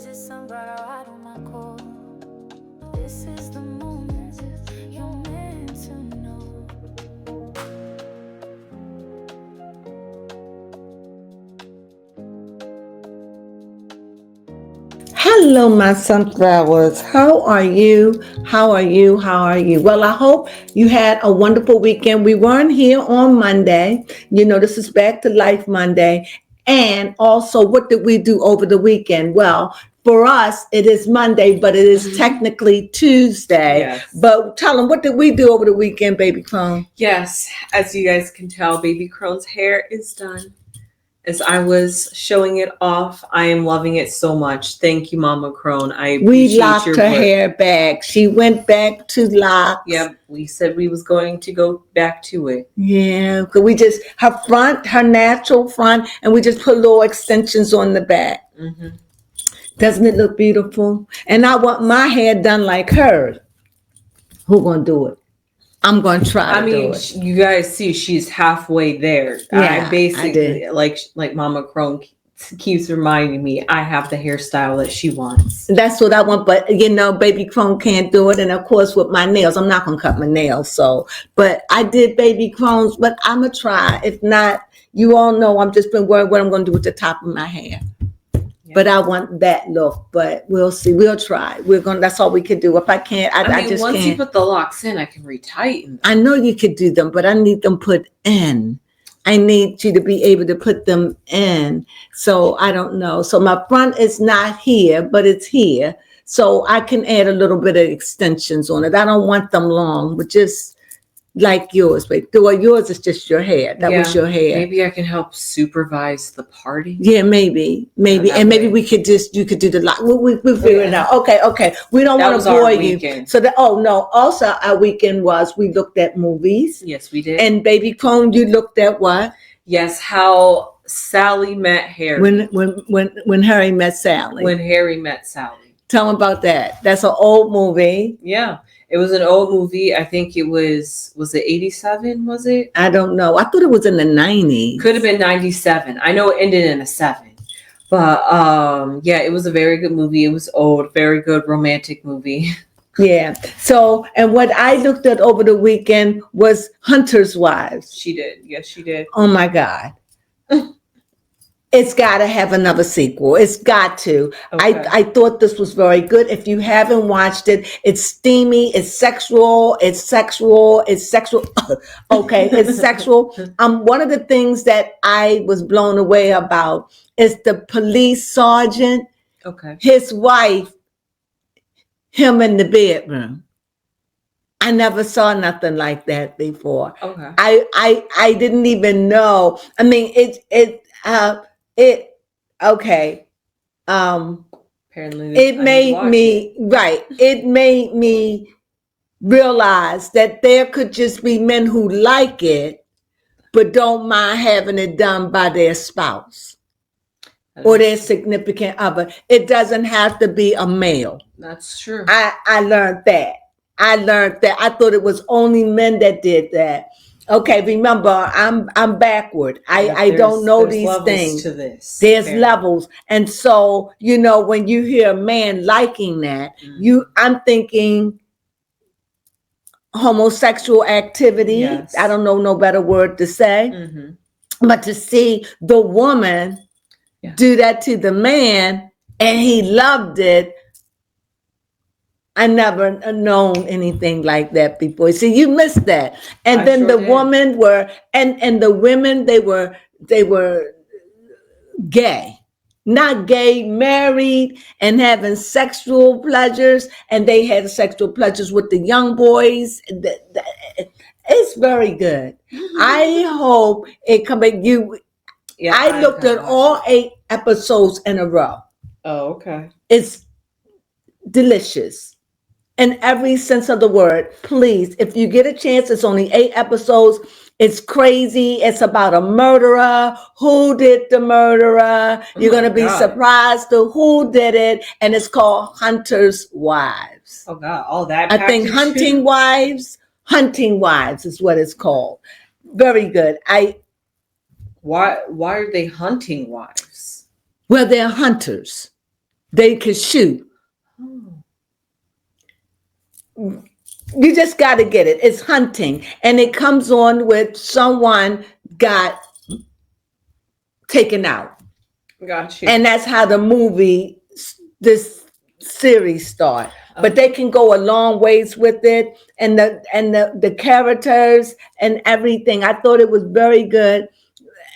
visit some brother out on my call. This is the moment you're meant to know. Hello, my sunflowers. How are you? How are you? How are you? Well, I hope you had a wonderful weekend. We weren't here on Monday. You know, this is Back to Life Monday. And also, what did we do over the weekend? Well, for us, it is Monday, but it is technically Tuesday. Yes. But tell them, what did we do over the weekend, baby Crone? Yes, as you guys can tell, baby Crone's hair is done. As I was showing it off, I am loving it so much. Thank you, Mama Crone. I appreciate We locked your her work. hair back. She went back to locks. Yep, we said we was going to go back to it. Yeah, because we just, her natural front, and we just put little extensions on the back. Mm-hmm. Doesn't it look beautiful? And I want my hair done like hers. Who gonna do it? I'm gonna try to do it. You guys see, she's halfway there. Yeah, I basically, did. like Mama Crone keeps reminding me, I have the hairstyle that she wants. That's what I want, but you know, baby Crone can't do it. And of course, with my nails, I'm not gonna cut my nails. So, but I did baby Crone's, but I'm gonna try. If not, you all know I've just been worried what I'm gonna do with the top of my hair. But I want that look, but we'll see. We'll try. That's all we can do. If I can't, I just once can't. you put the locks in, I can retighten them. I know you could do them, but I need them put in. I need you to be able to put them in. So I don't know. So my front is not here, but it's here. So I can add a little bit of extensions on it. I don't want them long, but just like yours. But yours is just your hair. That was your hair. Maybe I can help supervise the party. Yeah, maybe. And maybe you could do the lock. We'll figure it out. Okay. We don't want to bore you. So also our weekend was we looked at movies. Yes, we did. And baby Crone, you looked at what? Yes, how Sally met Harry. When Harry met Sally. When Harry met Sally. Tell them about that. That's an old movie. Yeah. It was an old movie. I think it was it 87, was it? I don't know. I thought it was in the 90s. Could have been 97. I know it ended in a 7. But yeah, it was a very good movie. It was old, very good romantic movie. Yeah. So, and what I looked at over the weekend was Hunter's Wives. She did. Yes, she did. Oh my God. It's got to have another sequel. It's got to. Okay. I thought this was very good. If you haven't watched it, it's steamy, it's sexual. Okay, it's sexual. One of the things that I was blown away about is the police sergeant. Okay. His wife, him in the bedroom. I never saw nothing like that before. Okay. I didn't even know. I mean, apparently it made me realize that there could just be men who like it but don't mind having it done by their spouse or their significant other. It doesn't have to be a male. That's true. I learned that. I thought it was only men that did that. Okay, remember, I'm backward. I don't know these things. To this. There's levels. And so, you know, when you hear a man liking that, I'm thinking homosexual activity. Yes. I don't know no better word to say. Mm-hmm. But to see the woman do that to the man and he loved it, I never known anything like that before. See, you missed that. And then the women were, and the women, they were gay, not gay, married and having sexual pleasures. And they had sexual pleasures with the young boys. It's very good. Mm-hmm. I hope it come back. I looked at all 8 episodes in a row. Oh, okay. It's delicious. In every sense of the word, please, if you get a chance, it's only 8 episodes. It's crazy. It's about a murderer. Who did the murderer? You're going to be surprised to who did it. And it's called Hunter's Wives. Oh, God. All that. I think Hunting Wives is what it's called. Very good. Why are they hunting wives? Well, they're hunters. They could shoot. Oh, You just got to get it. It's hunting. And it comes on with someone got taken out. got you. And that's how the movie, this series start. But they can go a long ways with it, and the characters and everything. I thought it was very good,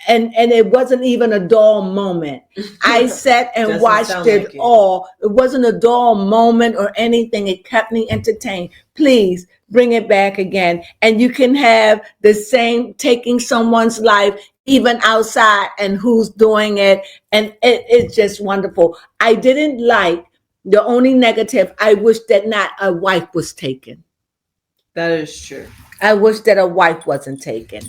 and it wasn't even a dull moment. I sat and Doesn't watched sound it like it. all. It wasn't a dull moment or anything. It kept me entertained. Please bring it back again, and you can have the same taking someone's life even outside and who's doing it, and it's just wonderful. I didn't like. The only negative, I wish that not a wife was taken. That is true. I wish that a wife wasn't taken.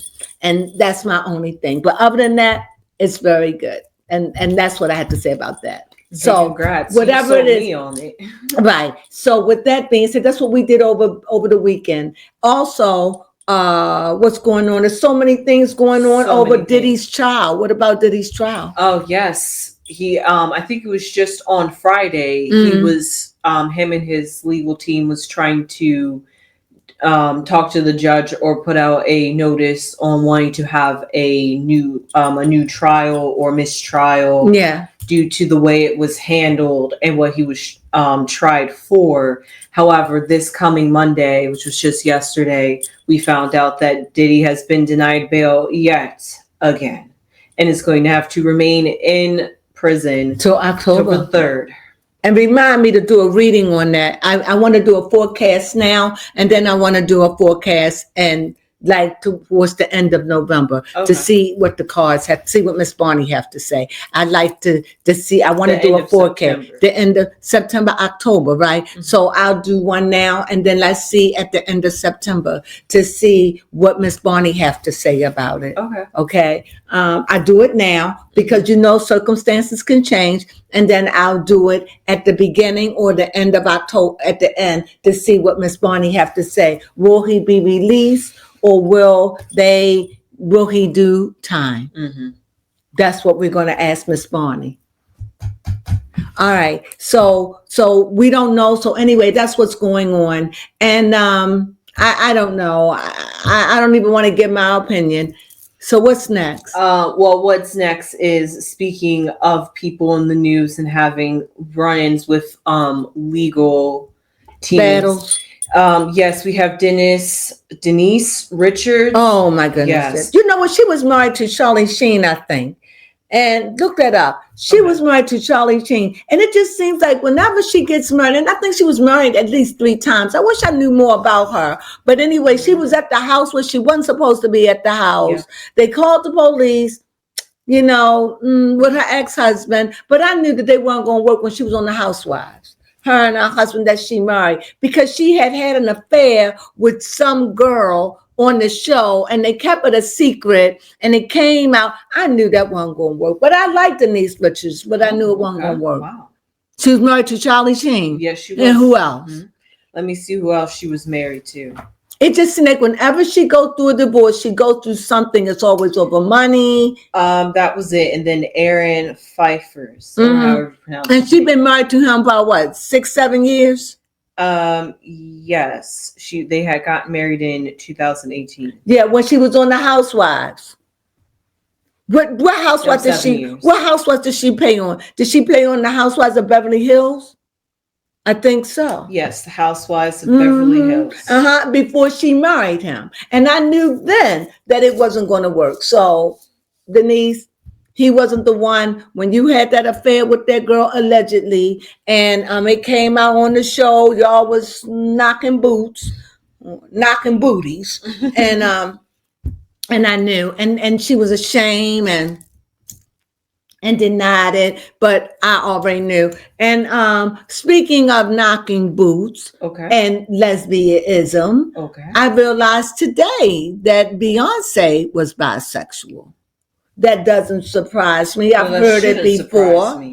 And that's my only thing. But other than that, it's very good. And that's what I had to say about that. So congrats. Whatever it is. Me on it. Right. So with that being said, that's what we did over the weekend. Also, what's going on? There's so many things going on over Diddy's trial. What about Diddy's trial? Oh, yes. He I think it was just on Friday. He was him and his legal team was trying to talk to the judge or put out a notice on wanting to have a new trial or mistrial. Yeah. Due to the way it was handled and what he was tried for. However, this coming Monday, which was just yesterday, we found out that Diddy has been denied bail yet again and is going to have to remain in prison till October 3rd. And remind me to do a reading on that. I want to do a forecast now, and then I want to do a forecast and like towards the end of November to see what the cards have, see what Miss Barney have to say. I'd like to see, I want to do a forecast, the end of September, October, right? Mm-hmm. So I'll do one now, and then let's see at the end of September to see what Miss Barney have to say about it. Okay. I do it now because, circumstances can change, and then I'll do it at the beginning or the end of October, at the end, to see what Miss Barney have to say. Will he be released? Or will he do time? Mm-hmm. That's what we're going to ask Miss Barney. All right. So we don't know. So anyway, that's what's going on. And I don't know. I don't even want to give my opinion. So what's next? Well, what's next is, speaking of people in the news and having run-ins with legal teams. Battles. Yes, we have Denise Richards. Oh my goodness. Yes. You know what? She was married to Charlie Sheen, I think. And look that up. She was married to Charlie Sheen. And it just seems like whenever she gets married, and I think she was married at least 3 times. I wish I knew more about her. But anyway, she was at the house where she wasn't supposed to be at the house. Yeah. They called the police, with her ex-husband. But I knew that they weren't going to work when she was on the Housewives. Her and her husband that she married, because she had an affair with some girl on the show, and they kept it a secret, and it came out. I knew that wasn't going to work, but I liked Denise Richards, but I knew it wasn't going to work. Wow. She was married to Charlie Sheen. Yes, she was. And who else? Mm-hmm. Let me see who else she was married to. It just seemed like whenever she go through a divorce, she go through something. It's always over money. That was it. And then Aaron Pfeiffer. And she's been married to him about what, 6-7 years? Yes. They had got married in 2018. Yeah, when she was on the Housewives. What housewives did she? Years. What housewives did she play on? Did she play on the Housewives of Beverly Hills? I think so. Yes, the Housewives of Beverly Hills. Before she married him. And I knew then that it wasn't going to work. So, Denise, he wasn't the one when you had that affair with that girl, allegedly. And it came out on the show. Y'all was knocking booties. And I knew. And she was ashamed and denied it, but I already knew. And speaking of knocking boots and lesbianism, I realized today that Beyonce was bisexual. That doesn't surprise me. I've heard it before.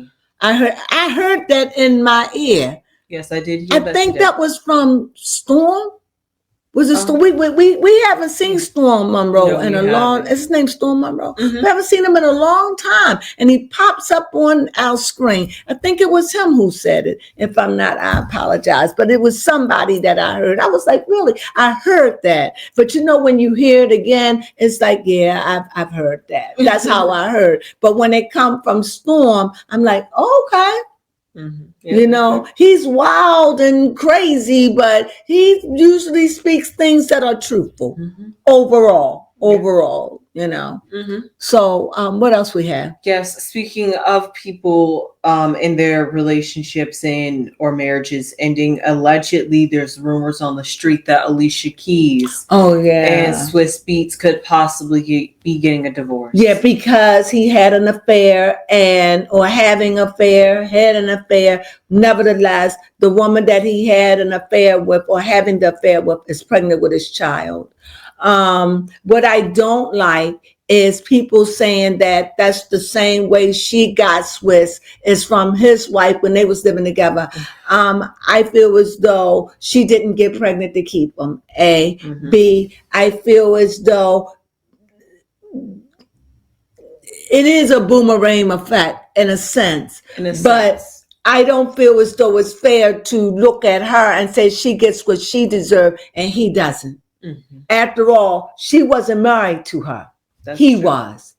I heard that in my ear. Yes, I did hear that. I think that was from Storm. Was it we haven't seen Storm Monroe No, in we a long. haven't. Is his name Storm Monroe? Mhm. We haven't seen him in a long time, and he pops up on our screen. I think it was him who said it. If I'm not, I apologize, but it was somebody that I heard. I was like, really? I heard that, but you know, when you hear it again, it's like, yeah, I've heard that. That's how I heard. But when it come from Storm, I'm like, okay. Mm-hmm. Yeah, you know, he's wild and crazy, but he usually speaks things that are truthful overall, you know. Mm-hmm. So what else we have? Yes, speaking of people in their relationships or marriages ending, allegedly there's rumors on the street that Alicia Keys and Swiss Beats could possibly be getting a divorce. Yeah, because he had an affair had an affair. Nevertheless, the woman that he had an affair with or having the affair with is pregnant with his child. What I don't like is people saying that that's the same way she got Swiss is from his wife when they was living together. I feel as though she didn't get pregnant to keep him. A. Mm-hmm. B. I feel as though it is a boomerang effect in a sense. But I don't feel as though it's fair to look at her and say she gets what she deserves and he doesn't. Mm-hmm. After all, she wasn't married to her. He was.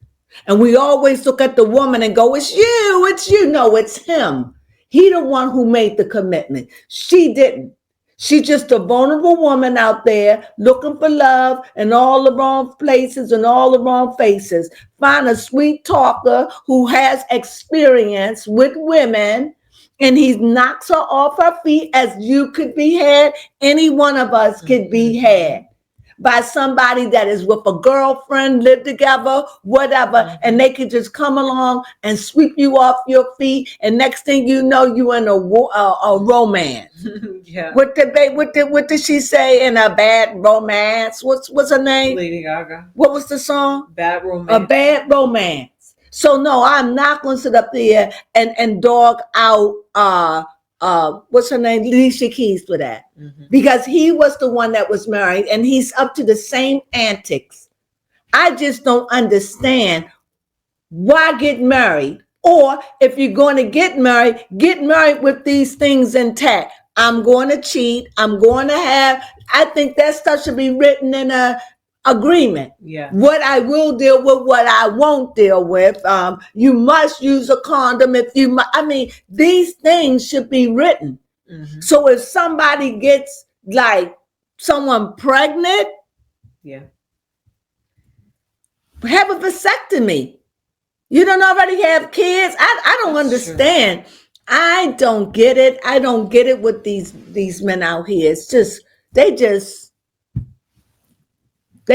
And we always look at the woman and go, it's you. No, it's him. He the one who made the commitment. She didn't. She's just a vulnerable woman out there looking for love in all the wrong places and all the wrong faces. Find a sweet talker who has experience with women, and he knocks her off her feet as you could be had. Any one of us could be had by somebody that is with a girlfriend, live together, whatever, and they could just come along and sweep you off your feet, and next thing you know, you in a romance. Yeah. What did she say in a bad romance? What's her name? Lady Gaga. What was the song? Bad Romance. A bad romance. So no, I'm not going to sit up there and dog out what's her name? Alicia Keys for that. Mm-hmm. Because he was the one that was married and he's up to the same antics. I just don't understand why get married, or if you're going to get married with these things intact. I'm going to cheat. I think that stuff should be written in a agreement. Yeah. What I will deal with, what I won't deal with. You must use a condom these things should be written. Mm-hmm. So if somebody gets like someone pregnant, have a vasectomy. You don't already have kids. I don't understand. True. I don't get it. I don't get it with these men out here. It's just they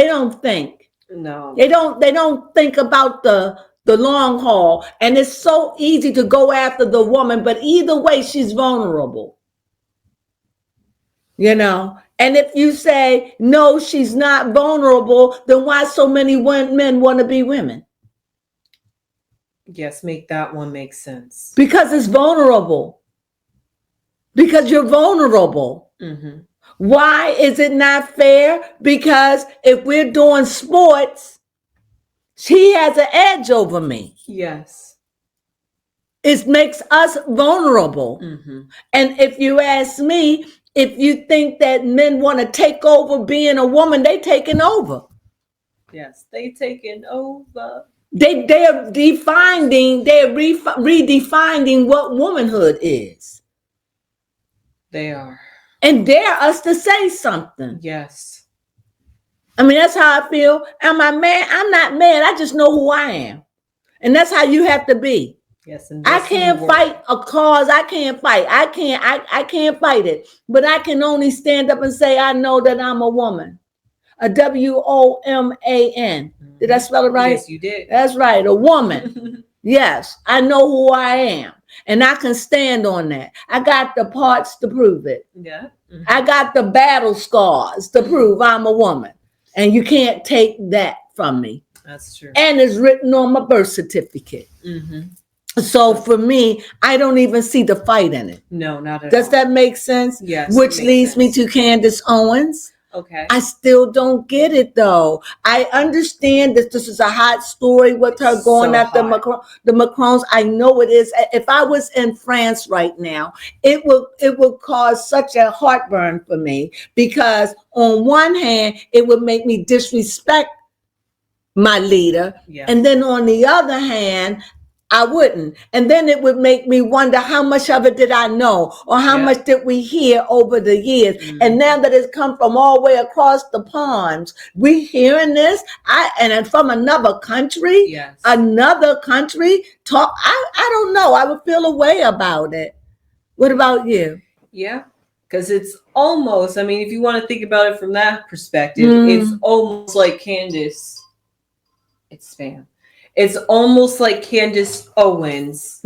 don't think. No. They don't think about the long haul. And it's so easy to go after the woman, but either way, she's vulnerable. You know? And if you say, no, she's not vulnerable, then why so many men want to be women? Yes, make that one make sense. Because it's vulnerable. Because you're vulnerable. Mm-hmm. Why is it not fair? Because if we're doing sports, she has an edge over me. Yes. It makes us vulnerable. Mm-hmm. And if you ask me, if you think that men want to take over being a woman, they taking over. Yes, they taking over. They're redefining what womanhood is. They are. And dare us to say something. Yes. I mean, that's how I feel. Am I mad? I'm not mad. I just know who I am. And that's how you have to be. Yes. And I can't fight a cause. I can't fight. I can't fight it. But I can only stand up and say, I know that I'm a woman. A WOMAN. Did I spell it right? Yes, you did. That's right. A woman. Yes. I know who I am. And I can stand on that. I got the parts to prove it. Yeah. Mm-hmm. I got the battle scars to prove I'm a woman. And you can't take that from me. That's true. And it's written on my birth certificate. Mm-hmm. So for me, I don't even see the fight in it. No, not at all. Does that make sense? Yes. Which leads me to Candace Owens. Okay. I still don't get it though. I understand that this is a hot story with her going So after hot. the Macrons. I know it is. If I was in France right now, it would cause such a heartburn for me, because on one hand, it would make me disrespect my leader, Yeah. and then on the other hand, I wouldn't. And then it would make me wonder, how much of it did I know, or how Yeah. much did we hear over the years? And now that it's come from all the way across the ponds, we hearing this, and from another country, Yes. talk. I don't know. I would feel a way about it. What about you? Yeah. Because it's almost, I mean, if you want to think about it from that perspective, it's almost like Candace. It's spam. It's almost like Candace Owens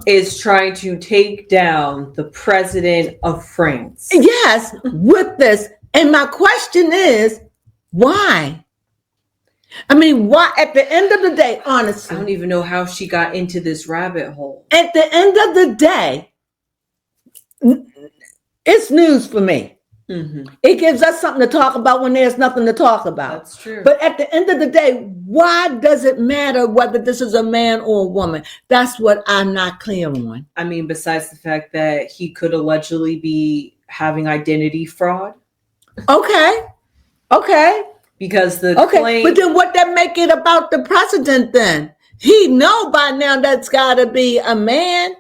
is trying to take down the president of France. Yes, with this. And my question is, why? I mean, why? At the end of the day, honestly, I don't even know how she got into this rabbit hole. At the end of the day, it's news for me. It gives us something to talk about when there's nothing to talk about. That's true. But at the end of the day, why does it matter whether this is a man or a woman? That's what I'm not clear on. I mean, besides the fact that he could allegedly be having identity fraud. Okay. Because the claim... But then what that make it about the president then? He know by now that's got to be a man.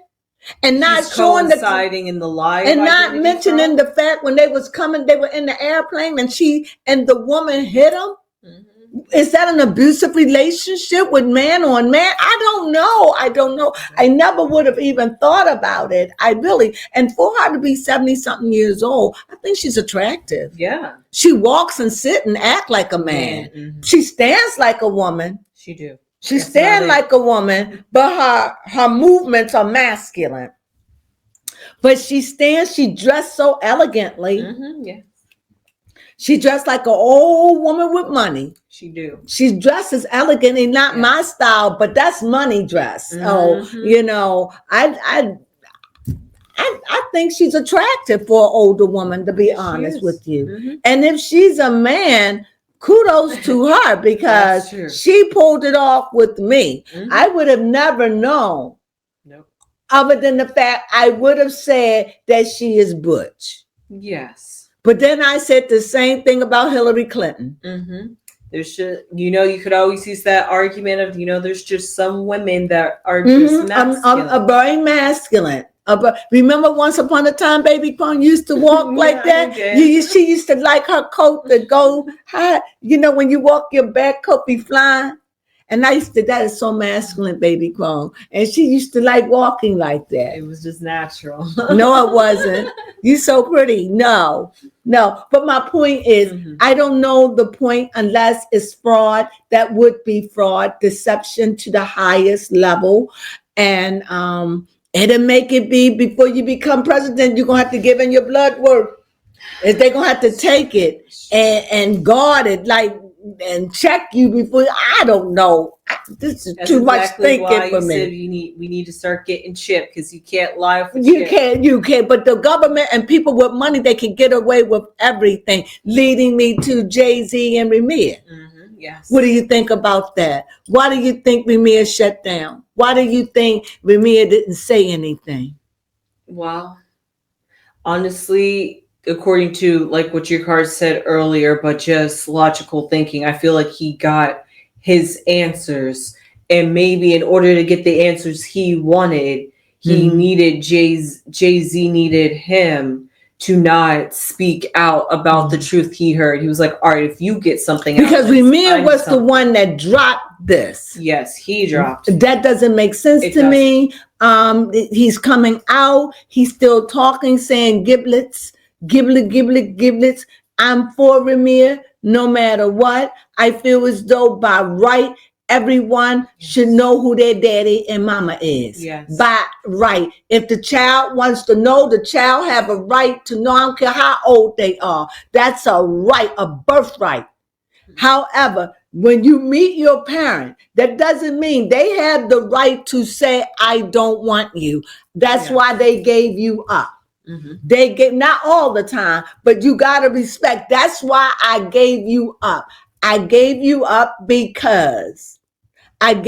And not showing coinciding in the lie, and not mentioning the fact when they was coming, they were in the airplane, and the woman hit him. Is that an abusive relationship with man on man? I don't know. I never would have even thought about it. And for her to be 70-something years old, I think she's attractive. Yeah. She walks and sit and act like a man. She stands like a woman. She do. She stands like a woman, but her movements are masculine. But she dressed so elegantly. Yeah. She dressed like an old woman with money. She do. She dresses elegantly, not my style, but that's money dress. So, I think she's attractive for an older woman, to be honest with you. And if she's a man, kudos to her, because she pulled it off with me. I would have never known. Nope. Other than the fact I would have said that she is butch. Yes. But then I said the same thing about Hillary Clinton. You could always use that argument of, there's just some women that are just masculine. Very masculine. Remember once upon a time, baby Crone used to walk like that? She used to like her coat to go high. When you walk, your back coat be flying. And that is so masculine, baby Crone. And she used to like walking like that. It was just natural. No, it wasn't. You so pretty. No. But my point is, I don't know the point unless it's fraud. That would be fraud, deception to the highest level. And, it'll make it be before you become president, you're going to have to give in your blood work. They're going to have to take it and guard it, and check you before. I don't know. This is too much thinking for me. We need to start getting chipped, because you can't lie for you can't. But the government and people with money, they can get away with everything, leading me to Jay-Z and Ramir. Yes. What do you think about that? Why do you think Ramir shut down? Why do you think Ramir didn't say anything? Well, honestly, according to like what your card said earlier, but just logical thinking, I feel like he got his answers, and maybe in order to get the answers he wanted, he needed Jay-Z needed him to not speak out about the truth he heard. He was like, all right, if you get something out, because Ramir was the one that dropped this. Yes, he dropped. That doesn't make sense to me. He's coming out. He's still talking, saying giblets. I'm for Ramir no matter what. I feel as though by right, everyone should know who their daddy and mama is. Yes. By right. If the child wants to know, the child have a right to know. I don't care how old they are. That's a right, a birthright. However, when you meet your parent, that doesn't mean they have the right to say, I don't want you. That's why they gave you up. They gave, not all the time, but you got to respect. That's why I gave you up. I gave you up because and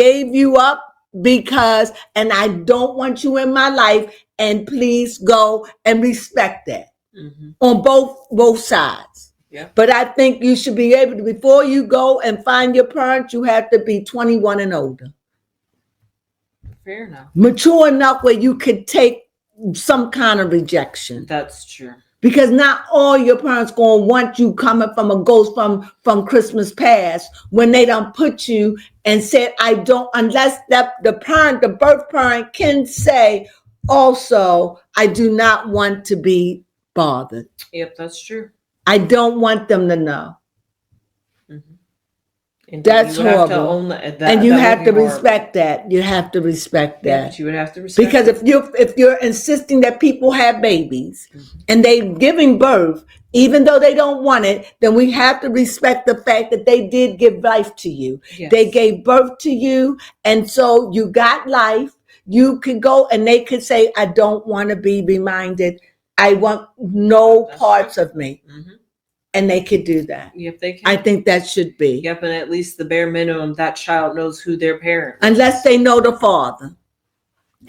I don't want you in my life. And please go and respect that on both sides. Yeah. But I think you should be able to, before you go and find your parents, you have to be 21 and older. Fair enough. Mature enough where you could take some kind of rejection. That's true. Because not all your parents gonna want you coming from a ghost from Christmas past when they done put you and said, I don't, unless the birth parent can say also, I do not want to be bothered. Yep, that's true. I don't want them to know. And that's horrible. To own that, and you have to respect that. You have to respect that. Yeah, but you would have to respect because if you're insisting that people have babies and they giving birth, even though they don't want it, then we have to respect the fact that they did give life to you. Yes. They gave birth to you, and so you got life. You could go and they could say, I don't want to be reminded. I want no parts of me. And they could do that. Yep, they can. I think that should be. Yep, and at least the bare minimum, that child knows who their parent is. Unless they know the father.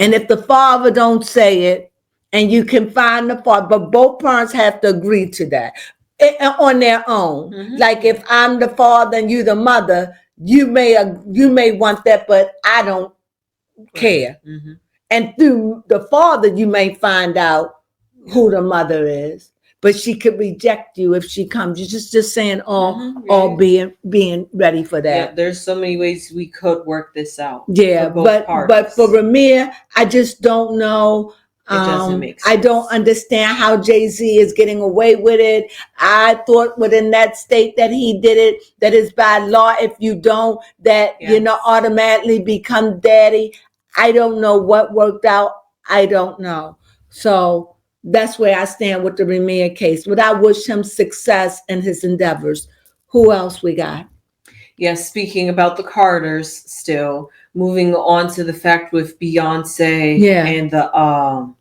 And if the father don't say it, and you can find the father, but both parents have to agree to that on their own. Like if I'm the father and you the mother, you may want that, but I don't care. And through the father, you may find out who the mother is. But she could reject you if she comes. You're just saying all being ready for that. Yeah, there's so many ways we could work this out. Yeah, but for Ramir, I just don't know. It doesn't make sense. I don't understand how Jay-Z is getting away with it. I thought within that state that he did it, that is by law. If you don't, that automatically become daddy. I don't know what worked out. I don't know. So that's where I stand with the Ramir case. But I wish him success in his endeavors. Who else we got? Yes, speaking about the Carters still, moving on to the fact with Beyonce and the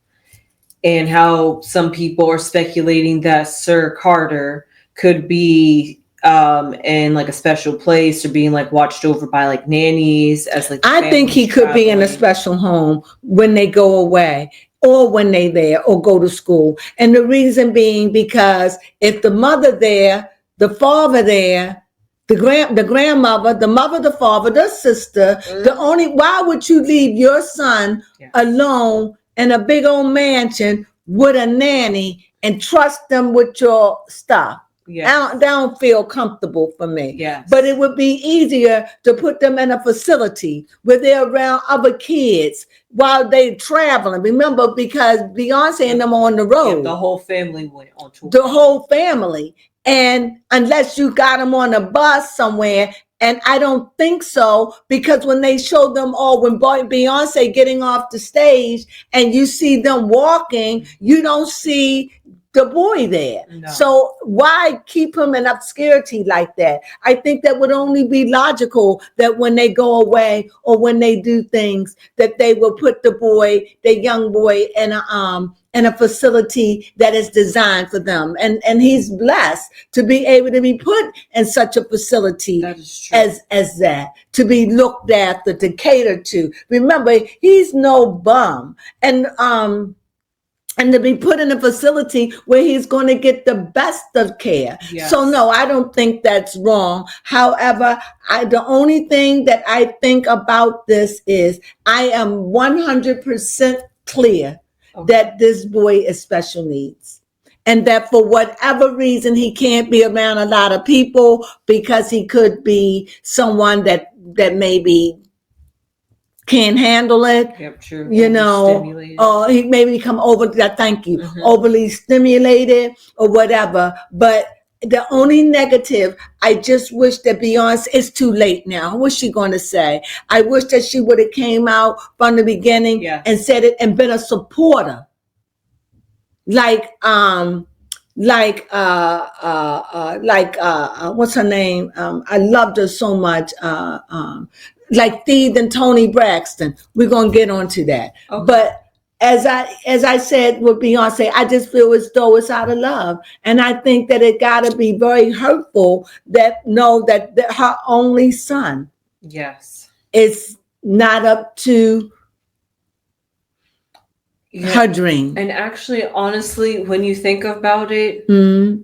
and how some people are speculating that Sir Carter could be in like a special place or being like watched over by like nannies as like I think he could be in a special home when they go away. Or when they there or go to school. And the reason being because if the mother there, the father there, the grandmother, the mother, the father, the sister, why would you leave your son alone in a big old mansion with a nanny and trust them with your stuff? Yes. They don't feel comfortable for me. Yes. But it would be easier to put them in a facility where they're around other kids while they're traveling. Remember, because Beyonce and them on the road. Yeah, the whole family went on tour. The whole family. And unless you got them on a bus somewhere, and I don't think so, because when they showed them all, when Beyonce getting off the stage and you see them walking, you don't see the boy there. No. So why keep him in obscurity like that? I think that would only be logical that when they go away or when they do things that they will put the young boy in a facility that is designed for them. And he's blessed to be able to be put in such a facility as that, to be looked after, to cater to. Remember, he's no bum. And to be put in a facility where he's going to get the best of care. Yes. So no, I don't think that's wrong. However, the only thing that I think about this is I am 100% clear that this boy is special needs. And that for whatever reason, he can't be around a lot of people because he could be someone that maybe can't handle it. Yep, true. Or he maybe become overly stimulated or whatever. But the only negative, I just wish that Beyonce, it's too late now. What's she going to say? I wish that she would have came out from the beginning and said it and been a supporter. What's her name? I loved her so much. Like Thied and Toni Braxton. We're going to get onto that. Okay. But as I said with Beyonce, I just feel as though it's out of love. And I think that it gotta be very hurtful that her only son Yes. is not up to her dream. And actually, honestly, when you think about it, And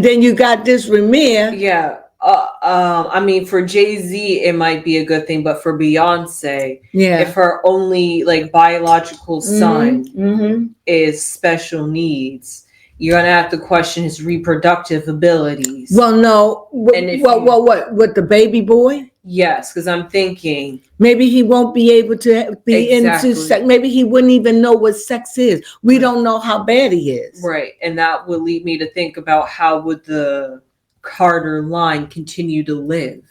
then you got this Ramir. yeah. I mean, for Jay-Z, it might be a good thing, but for Beyonce, if her only like biological son is special needs, you're gonna have to question his reproductive abilities. Well, no. What with the baby boy? Yes, because I'm thinking maybe he won't be able to be into sex. Maybe he wouldn't even know what sex is. We don't know how bad he is. Right, and that would lead me to think about how would the Carter line continue to live.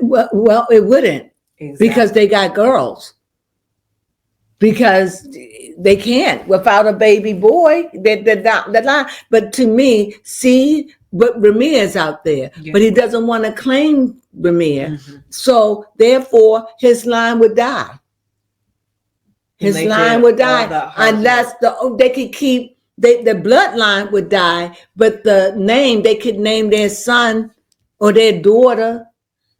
Well, it wouldn't, because they got girls. Because they can't without a baby boy. The line. But to me, see, but Ramir is out there, but he doesn't want to claim Ramir. So therefore, his line would die. His line would die unless they could keep. The bloodline would die, but the name, they could name their son or their daughter.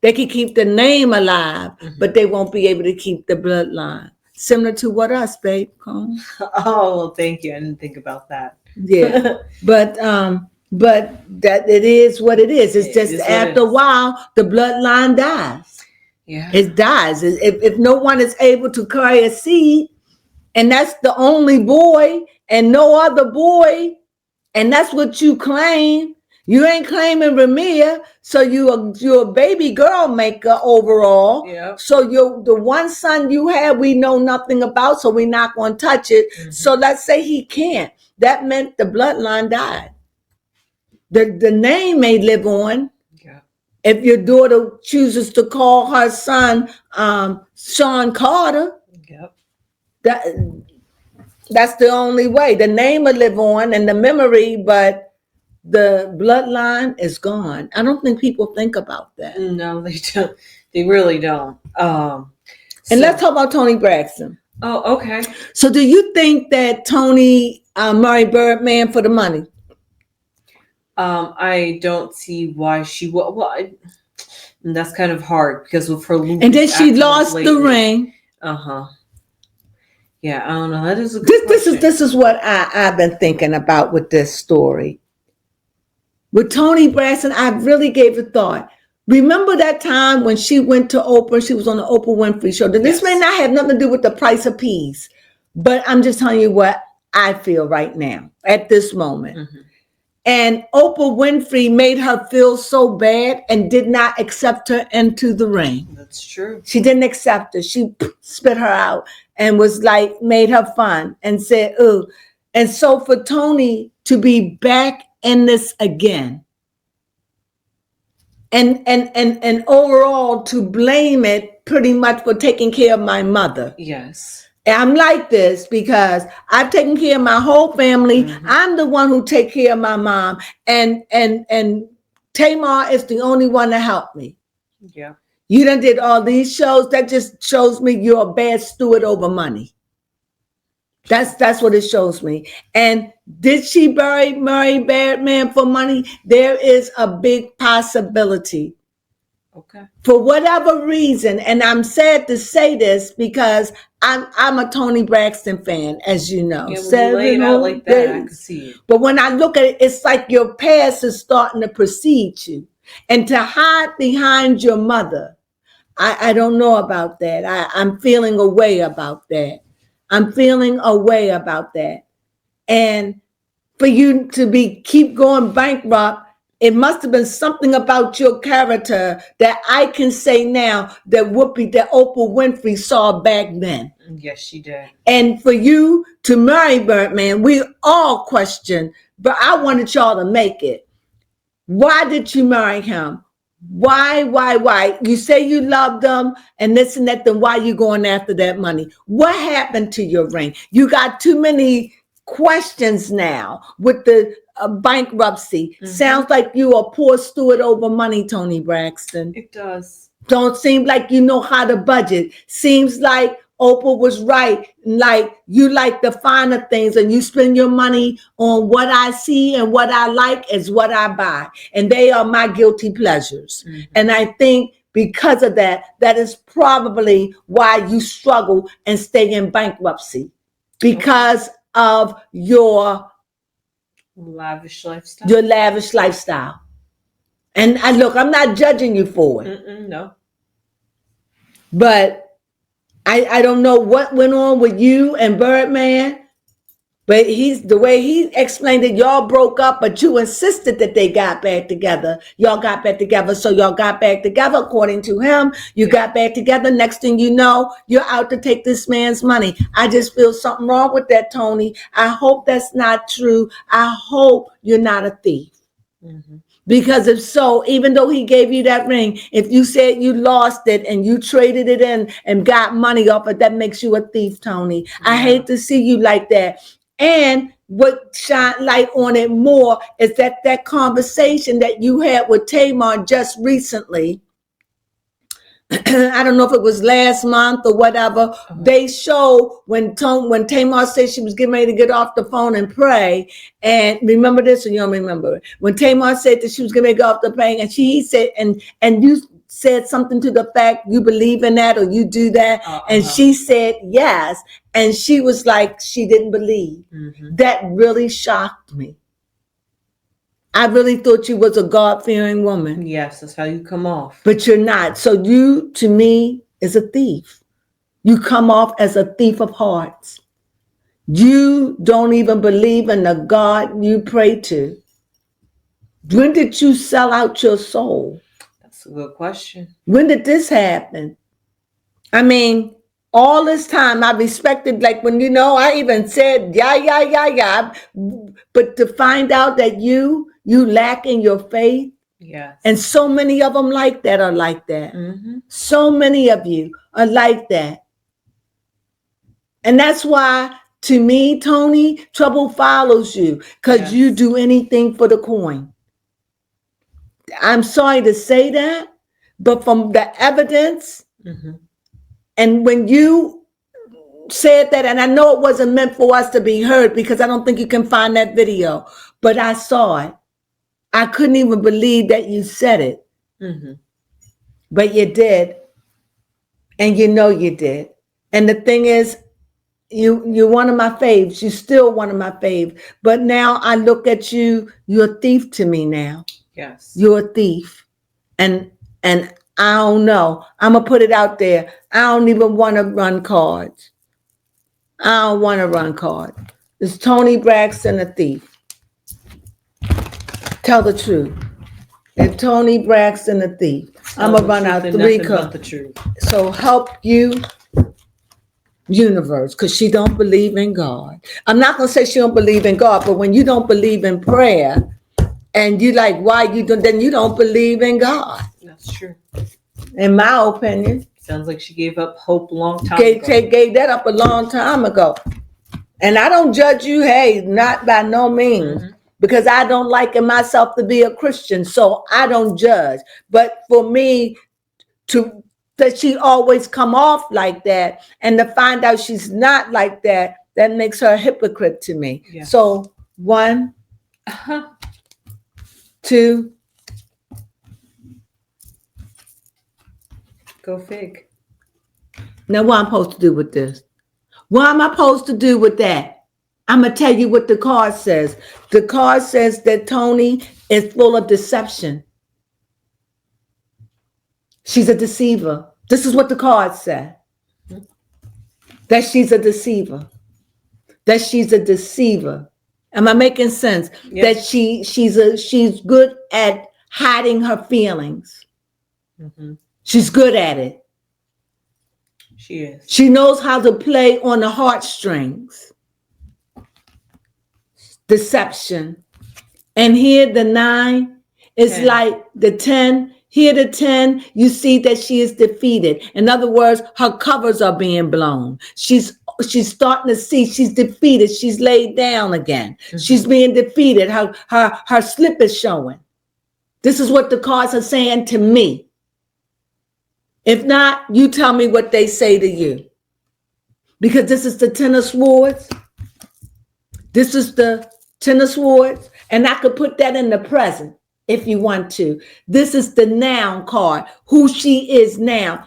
They could keep the name alive, but they won't be able to keep the bloodline. Similar to what us, babe. Oh, thank you. I didn't think about that. Yeah, but that it is what it is. It's just after a while, the bloodline dies. Yeah, it dies. If no one is able to carry a seed, and that's the only boy and no other boy, and that's what you claim. You ain't claiming Ramir, so you're a baby girl maker overall. Yeah. So the one son you have, we know nothing about, so we're not going to touch it. So let's say he can't. That meant the bloodline died. The name may live on. Yeah. If your daughter chooses to call her son Sean Carter. Yep. That's the only way. The name will live on and the memory, but the bloodline is gone. I don't think people think about that. No, they don't. They really don't. And let's talk about Toni Braxton. Oh, okay. So do you think that Toni married Birdman for the money? I don't see why she would. Well, that's kind of hard because of her. And then she lost the ring. Yeah, I don't know. That is a good question. This is what I've been thinking about with this story. With Toni Braxton, I really gave it thought. Remember that time when she went to Oprah, she was on the Oprah Winfrey show. This may not have nothing to do with the price of peas, but I'm just telling you what I feel right now at this moment. And Oprah Winfrey made her feel so bad and did not accept her into the ring. That's true. She didn't accept her. She spit her out and was like, made her fun and said, "Ooh." And so for Toni to be back in this again, and overall to blame it pretty much for taking care of my mother. Yes. I'm like this because I've taken care of my whole family. I'm the one who take care of my mom, and Tamar is the only one to help me. Yeah. You done did all these shows. That just shows me you're a bad steward over money. That's what it shows me. And did she marry Birdman for money? There is a big possibility. Okay. For whatever reason, and I'm sad to say this because I'm a Toni Braxton fan, as you know. Yeah, when you lay it out like that, I can see it. But when I look at it, it's like your past is starting to precede you. And to hide behind your mother, I don't know about that. I'm feeling a way about that. I'm feeling a way about that. And for you to keep going bankrupt, it must have been something about your character that I can say now that Oprah Winfrey saw back then. Yes, she did. And for you to marry Birdman, we all question, but I wanted y'all to make it. Why did you marry him? Why? You say you loved them and this and that, then why you going after that money? What happened to your ring? You got too many questions now with the bankruptcy. Sounds like you a poor steward over money, Toni Braxton. It does. Don't seem like you know how to budget. Seems like Oprah was right. Like, you like the finer things and you spend your money on what I see, and what I like is what I buy. And they are my guilty pleasures. And I think because of that, that is probably why you struggle and stay in bankruptcy, because of your lavish lifestyle. Your lavish lifestyle. And look, I'm not judging you for it. No. But I don't know what went on with you and Birdman, but the way he explained it, y'all broke up, but you insisted that they got back together. Y'all got back together, so y'all got back together. According to him, you got back together. Next thing you know, you're out to take this man's money. I just feel something wrong with that, Tony. I hope that's not true. I hope you're not a thief. Because if so, even though he gave you that ring, if you said you lost it and you traded it in and got money off it, that makes you a thief, Tony. I hate to see you like that. And what shine light on it more is that conversation that you had with Tamar just recently. I don't know if it was last month or whatever. They show when Tamar said she was getting ready to get off the phone and pray. And remember this, or you don't remember it? When Tamar said that she was getting ready to get off the phone, and he said, and you said something to the fact you believe in that or you do that, and she said yes, and she was like she didn't believe. That really shocked me. I really thought you was a God-fearing woman. Yes, that's how you come off. But you're not. So you, to me, is a thief. You come off as a thief of hearts. You don't even believe in the God you pray to. When did you sell out your soul? That's a good question. When did this happen? I mean, all this time I respected, like when, I even said, yeah. But to find out that you lack in your faith. Yes. And so many of them are like that. So many of you are like that. And that's why, to me, Tony, trouble follows you, because you do anything for the coin. I'm sorry to say that, but from the evidence, and when you said that, and I know it wasn't meant for us to be heard, because I don't think you can find that video, but I saw it. I couldn't even believe that you said it. But you did. And you did. And the thing is, you're one of my faves. You're still one of my faves. But now I look at you, you're a thief to me now. Yes. You're a thief. And I don't know. I'm going to put it out there. I don't even want to run cards. I don't want to run cards. Is Tony Braxton a thief? Tell the truth. If Tony Braxton a thief, I'm going to run out 3 cards. So help you, universe, because she don't believe in God. I'm not going to say she don't believe in God, but when you don't believe in prayer, and you like, why you don't, then you don't believe in God. That's true. In my opinion. Sounds like she gave up hope a long time ago. Gave that up a long time ago. And I don't judge you, hey, not by no means. Because I don't like in myself to be a Christian, so I don't judge. But for me, that she always come off like that, and to find out she's not like that, that makes her a hypocrite to me. Yes. So 1, 2. Go fig. Now what I'm supposed to do with this? What am I supposed to do with that? I'm going to tell you what the card says. The card says that Tony is full of deception. She's a deceiver. This is what the card said. That she's a deceiver. That she's a deceiver. Am I making sense? Yes. That she's good at hiding her feelings. She's good at it. She is. She knows how to play on the heartstrings. Deception. And here the 9 is 10. Like the 10. Here the 10, you see that she is defeated. In other words, her covers are being blown. She's starting to see she's defeated. She's laid down again. She's being defeated. Her slip is showing. This is what the cards are saying to me. If not, you tell me what they say to you. because this is the Ten of Swords. This is the Ten of Swords, and I could put that in the present if you want to. This is the noun card. Who she is now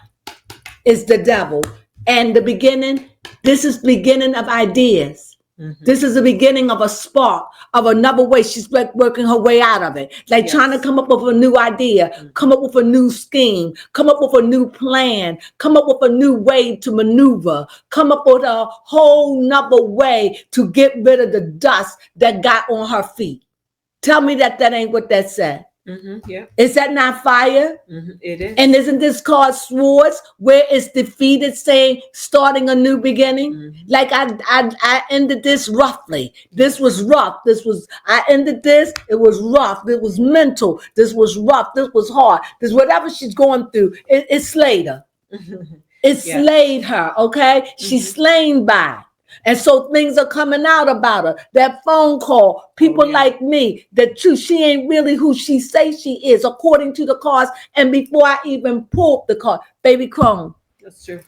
is the devil. And the beginning, this is beginning of ideas. This is the beginning of a spark, of another way. She's working her way out of it. Like trying to come up with a new idea, come up with a new scheme, come up with a new plan, come up with a new way to maneuver, come up with a whole nother way to get rid of the dust that got on her feet. Tell me that ain't what that said. Yeah. Is that not fire? It is. And isn't this called swords, where it's defeated, saying starting a new beginning? Like I ended this roughly. This was rough. I ended this. It was rough. It was mental. This was rough. This was hard. This whatever she's going through. It slayed her. It slayed her. Okay, she's slain by it. And so things are coming out about her. That phone call, people like me, that too, she ain't really who she say she is, according to the cards. And before I even pulled the card, baby Crone. That's true.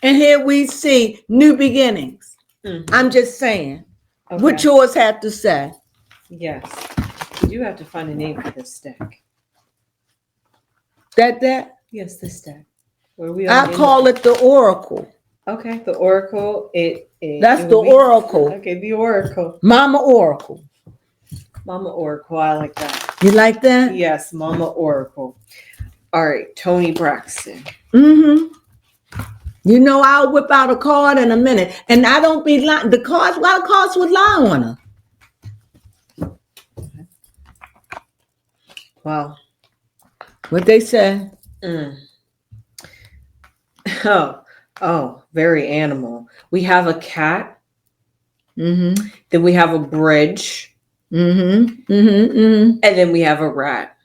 And here we see new beginnings. I'm just saying. Okay. What yours have to say? Yes. You do have to find a name for this deck. That? Yes, this deck. Where we I call it the Oracle. Okay, the Oracle. That's the Oracle. Okay, the Oracle. Mama Oracle. Mama Oracle. I like that. You like that? Yes, Mama Oracle. All right, Tony Braxton. You know, I'll whip out a card in a minute, and I don't be lying. The cards, why the cards would lie on her? Wow. What they say? Oh, very animal. We have a cat. Then we have a bridge. And then we have a rat.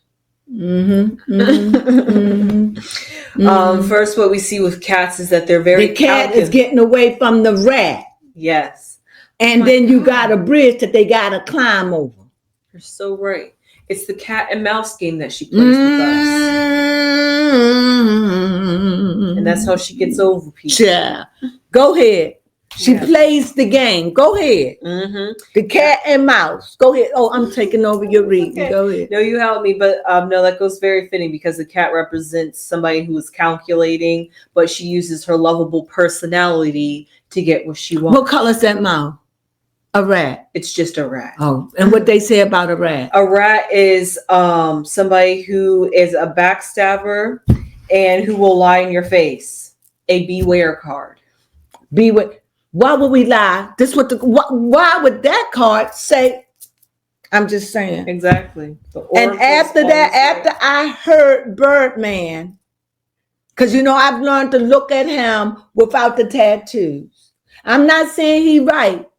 First, what we see with cats is that they're very the cat is getting away from the rat. Yes. And then you got a bridge that they got to climb over. You're so right. It's the cat and mouse game that she plays with us. And that's how she gets over people. Yeah. Go ahead. She plays the game. Go ahead. The cat and mouse. Go ahead. Oh, I'm taking over your reading. Okay. Go ahead. No, you help me, but no, that goes very fitting because the cat represents somebody who is calculating, but she uses her lovable personality to get what she wants. What color is that mouse? A rat. It's just a rat. Oh, and what they say about a rat? A rat is somebody who is a backstabber and who will lie in your face. A beware card. Beware. Why would we lie? Why would that card say? I'm just saying. Exactly. And after that, after I heard Birdman, because you know I've learned to look at him without the tattoos. I'm not saying he right.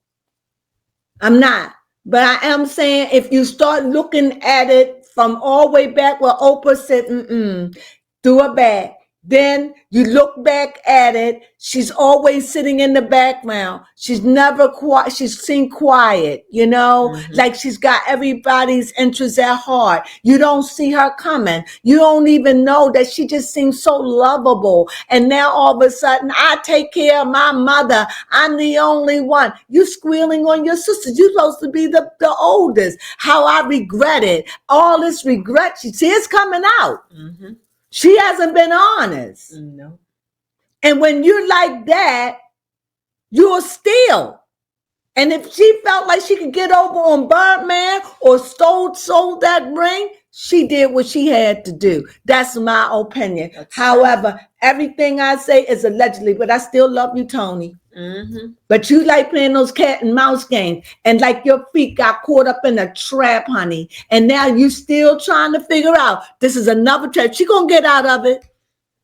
I'm not. But I am saying if you start looking at it from all the way back where Oprah said, threw it back. Then you look back at it. She's always sitting in the background. She's never quiet. She's seen quiet, you know, like she's got everybody's interests at heart. You don't see her coming. You don't even know that she just seems so lovable. And now all of a sudden, I take care of my mother. I'm the only one. You squealing on your sisters. You're supposed to be the oldest. How I regret it. All this regret. She see it's coming out. She hasn't been honest. No. And when you're like that, you're still. And if she felt like she could get over on Birdman or sold that ring, she did what she had to do. That's my opinion. However, everything I say is allegedly, but I still love you, Tony. But you like playing those cat and mouse games, and like your feet got caught up in a trap, honey. And now you still trying to figure out this is another trap. She gonna get out of it.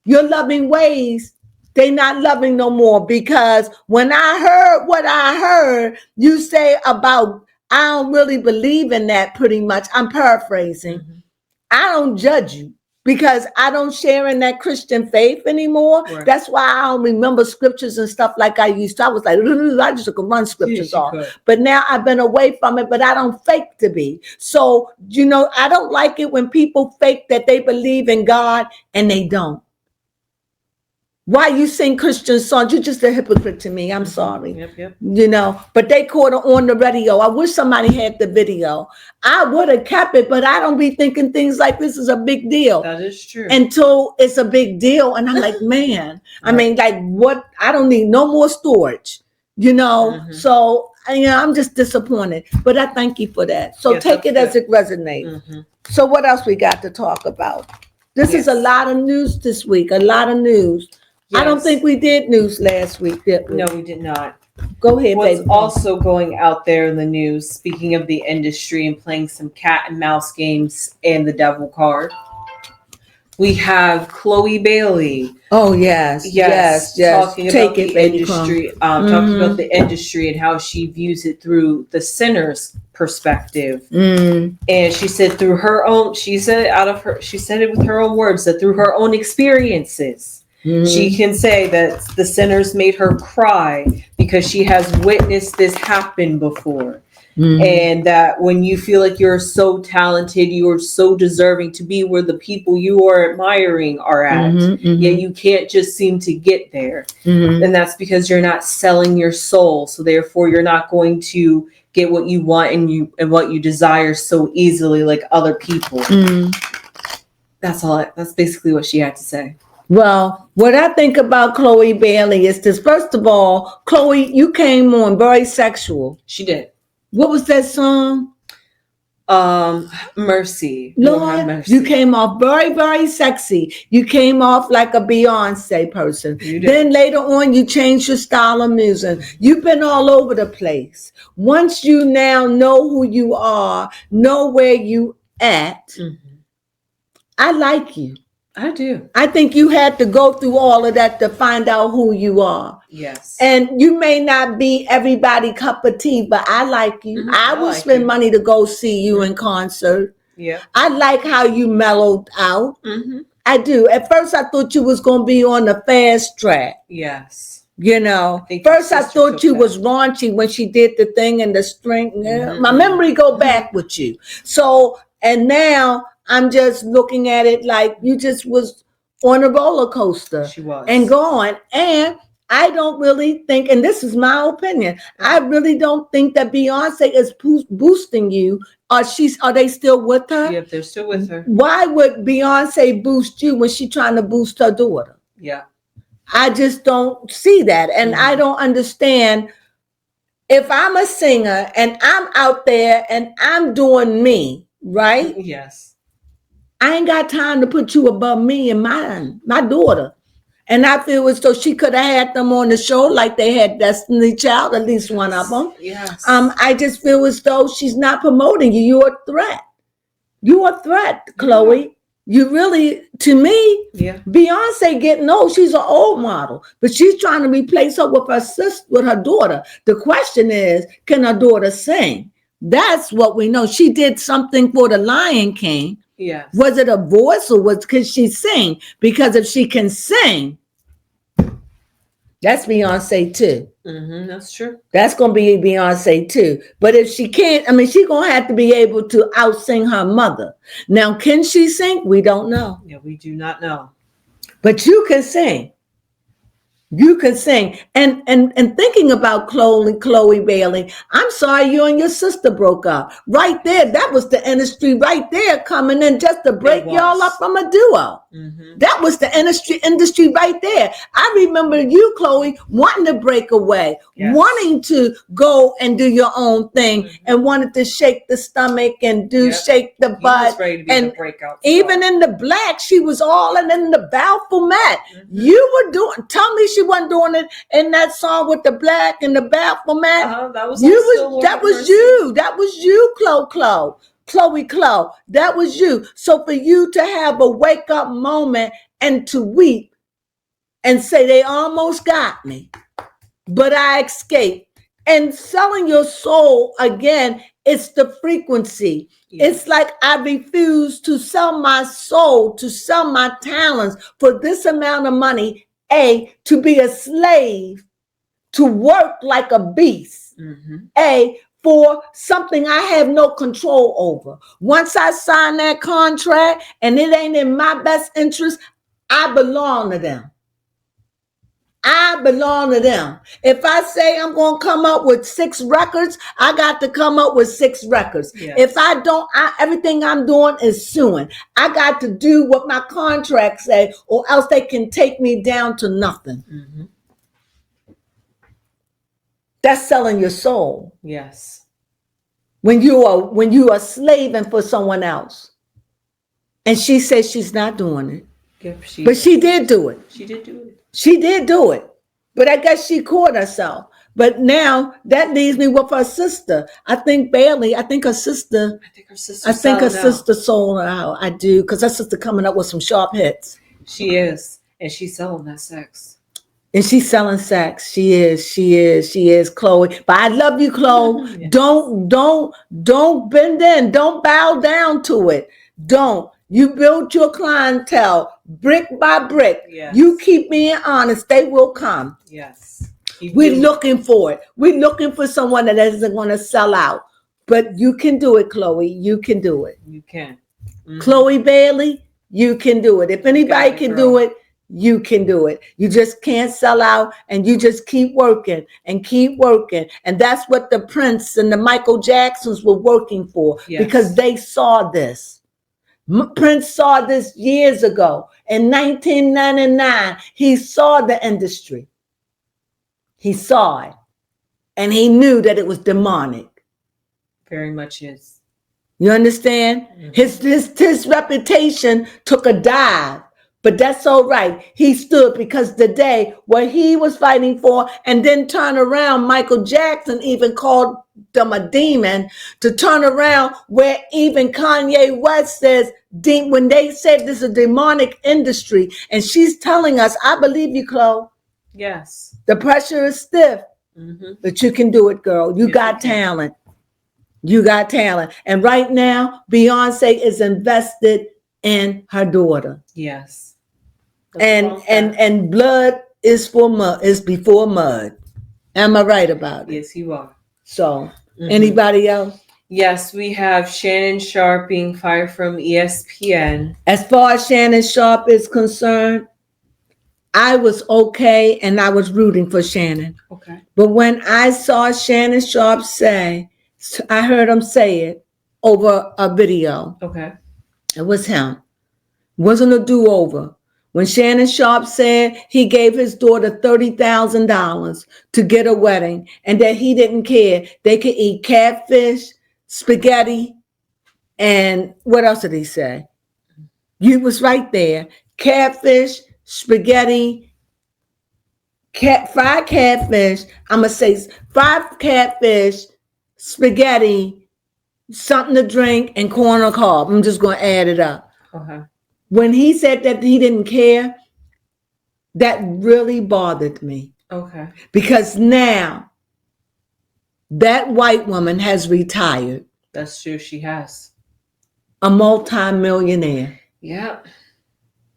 Your loving ways, they not loving no more, because when I heard what I heard you say about, I don't really believe in that, pretty much. I'm paraphrasing. I don't judge you because I don't share in that Christian faith anymore. Right. That's why I don't remember scriptures and stuff like I used to. I was like, I just could run scriptures off. But now I've been away from it, but I don't fake to be. So, you know, I don't like it when people fake that they believe in God and they don't. Why you sing Christian songs? You're just a hypocrite to me. I'm sorry. Yep. You know, but they caught her on the radio. I wish somebody had the video. I would have kept it, but I don't be thinking things like this is a big deal. That is true. Until it's a big deal. And I'm like, man, I mean, like what? I don't need no more storage, you know? So, you know, I'm just disappointed, but I thank you for that. So take it as it resonates. So what else we got to talk about? This is a lot of news this week, a lot of news. I don't think we did news last week, did we? No, we did not. Go ahead, What's baby. also going out there in the news, speaking of the industry and playing some cat and mouse games and the devil card, we have Chloe Bailey. Oh, yes. Talking Take about it, the industry, talking about the industry and how she views it through the sinner's perspective. And she said through her own, she said it with her own words, that through her own experiences, she can say that the sinners made her cry because she has witnessed this happen before. And that when you feel like you're so talented, you're so deserving to be where the people you are admiring are at, yet you can't just seem to get there. And that's because you're not selling your soul. So therefore you're not going to get what you want and what you desire so easily like other people. That's basically what she had to say. Well, what I think about Chloe Bailey is this. First of all, Chloe, you came on very sexual. She did. What was that song? Mercy. Lord, Mercy. you came off very, very sexy. You came off like a Beyonce person. Then later on, you changed your style of music. You've been all over the place. Once you now know who you are, know where you at, I like you. I do. I think you had to go through all of that to find out who you are. Yes. And you may not be everybody cup of tea, but I like you. I will spend money to go see you in concert. Yeah. I like how you mellowed out. I do. At first, I thought you was going to be on the fast track. Yes. You know, first I thought you was raunchy when she did the thing and the string. My memory go back with you. So, and now I'm just looking at it like you just was on a roller coaster. She was. And going. And I don't really think, and this is my opinion, I really don't think that Beyonce is boosting you. Are they still with her? Yep, they're still with her. Why would Beyonce boost you when she's trying to boost her daughter? Yeah. I just don't see that. And I don't understand. If I'm a singer and I'm out there and I'm doing me, right? Yes. I ain't got time to put you above me and my daughter. And I feel as though she could have had them on the show like they had Destiny Child, at least one of them. Yes. I just feel as though she's not promoting you. You're a threat. You're a threat, Chloe. You really, to me, Beyonce getting old. She's an old model, but she's trying to replace her with her sister, with her daughter. The question is, can her daughter sing? That's what we know. She did something for the Lion King. Yes. Was it a voice or could she sing? Because if she can sing, that's Beyonce too. That's true. That's going to be Beyonce too. But if she can't, I mean, she's going to have to be able to out-sing her mother. Now, can she sing? We don't know. Yeah, we do not know. But you can sing. You can sing. And thinking about Chloe Bailey, I'm sorry you and your sister broke up. Right there, that was the industry right there coming in just to break y'all up from a duo. That was the industry right there. I remember you, Chloe, wanting to break away, wanting to go and do your own thing, and wanted to shake the stomach and shake the butt. He was ready to be and the breakout even in the black, she was all in the Baphomet. You were doing, tell me she wasn't doing it in that song with the black and the Baphomet. That was you, Chloe. That was you. So for you to have a wake up moment and to weep and say they almost got me, but I escaped, and selling your soul again, it's the frequency. It's like I refuse to sell my soul, to sell my talents for this amount of money. To be a slave, to work like a beast. For something I have no control over. Once I sign that contract and it ain't in my best interest, I belong to them. I belong to them. If I say I'm going to come up with 6 records, I got to come up with 6 records. Yes. If I don't, everything I'm doing is suing. I got to do what my contract say, or else they can take me down to nothing. Mm-hmm. That's selling your soul. Yes. When you are slaving for someone else. And she says she's not doing it. Yep, But she did do it. She did do it. She did do it. But I guess she caught herself. But now that leaves me with her sister. I think her sister. I think her sister sold her out. I do, because her sister coming up with some sharp hits. She is. And she's selling that sex. And she's selling sex. She is, Chloe. But I love you, Chloe. Yes. Don't bend in. Don't bow down to it. Don't. You built your clientele brick by brick. Yes. You keep being honest, they will come. Yes. We're looking for it. We're looking for someone that isn't going to sell out. But you can do it, Chloe. You can do it. You can. Mm-hmm. Chloe Bailey, you can do it. If anybody can do it, you can do it. You just can't sell out, and you just keep working and keep working. And that's what the Prince and the Michael Jacksons were working for, because they saw this. Prince saw this years ago. In 1999, he saw the industry. He saw it. And he knew that it was demonic. Very much is. You understand? Mm-hmm. His reputation took a dive. But that's all right. He stood, because the day what he was fighting for, and then turn around, Michael Jackson even called them a demon, to turn around where even Kanye West says, when they said this is a demonic industry, and she's telling us, I believe you, Chloe. Yes. The pressure is stiff, but you can do it, girl. You got talent. You got talent. And right now, Beyonce is invested in her daughter. Yes. And blood is before mud. Am I right about it? Yes, you are. So, anybody else? Yes, we have Shannon Sharp being fired from ESPN. As far as Shannon Sharp is concerned, I was okay, and I was rooting for Shannon. Okay. But when I saw Shannon Sharp I heard him say it over a video. Okay. It was him. It wasn't a do-over. When Shannon Sharp said he gave his daughter $30,000 to get a wedding, and that he didn't care. They could eat catfish, spaghetti, and what else did he say? You was right there. Catfish, spaghetti, fried catfish. I'm going to say fried catfish, spaghetti, something to drink, and corn on cob. I'm just going to add it up. Okay. When he said that he didn't care, that really bothered me. Okay. Because now that white woman has retired. That's true. She has. A multi-millionaire. Yeah.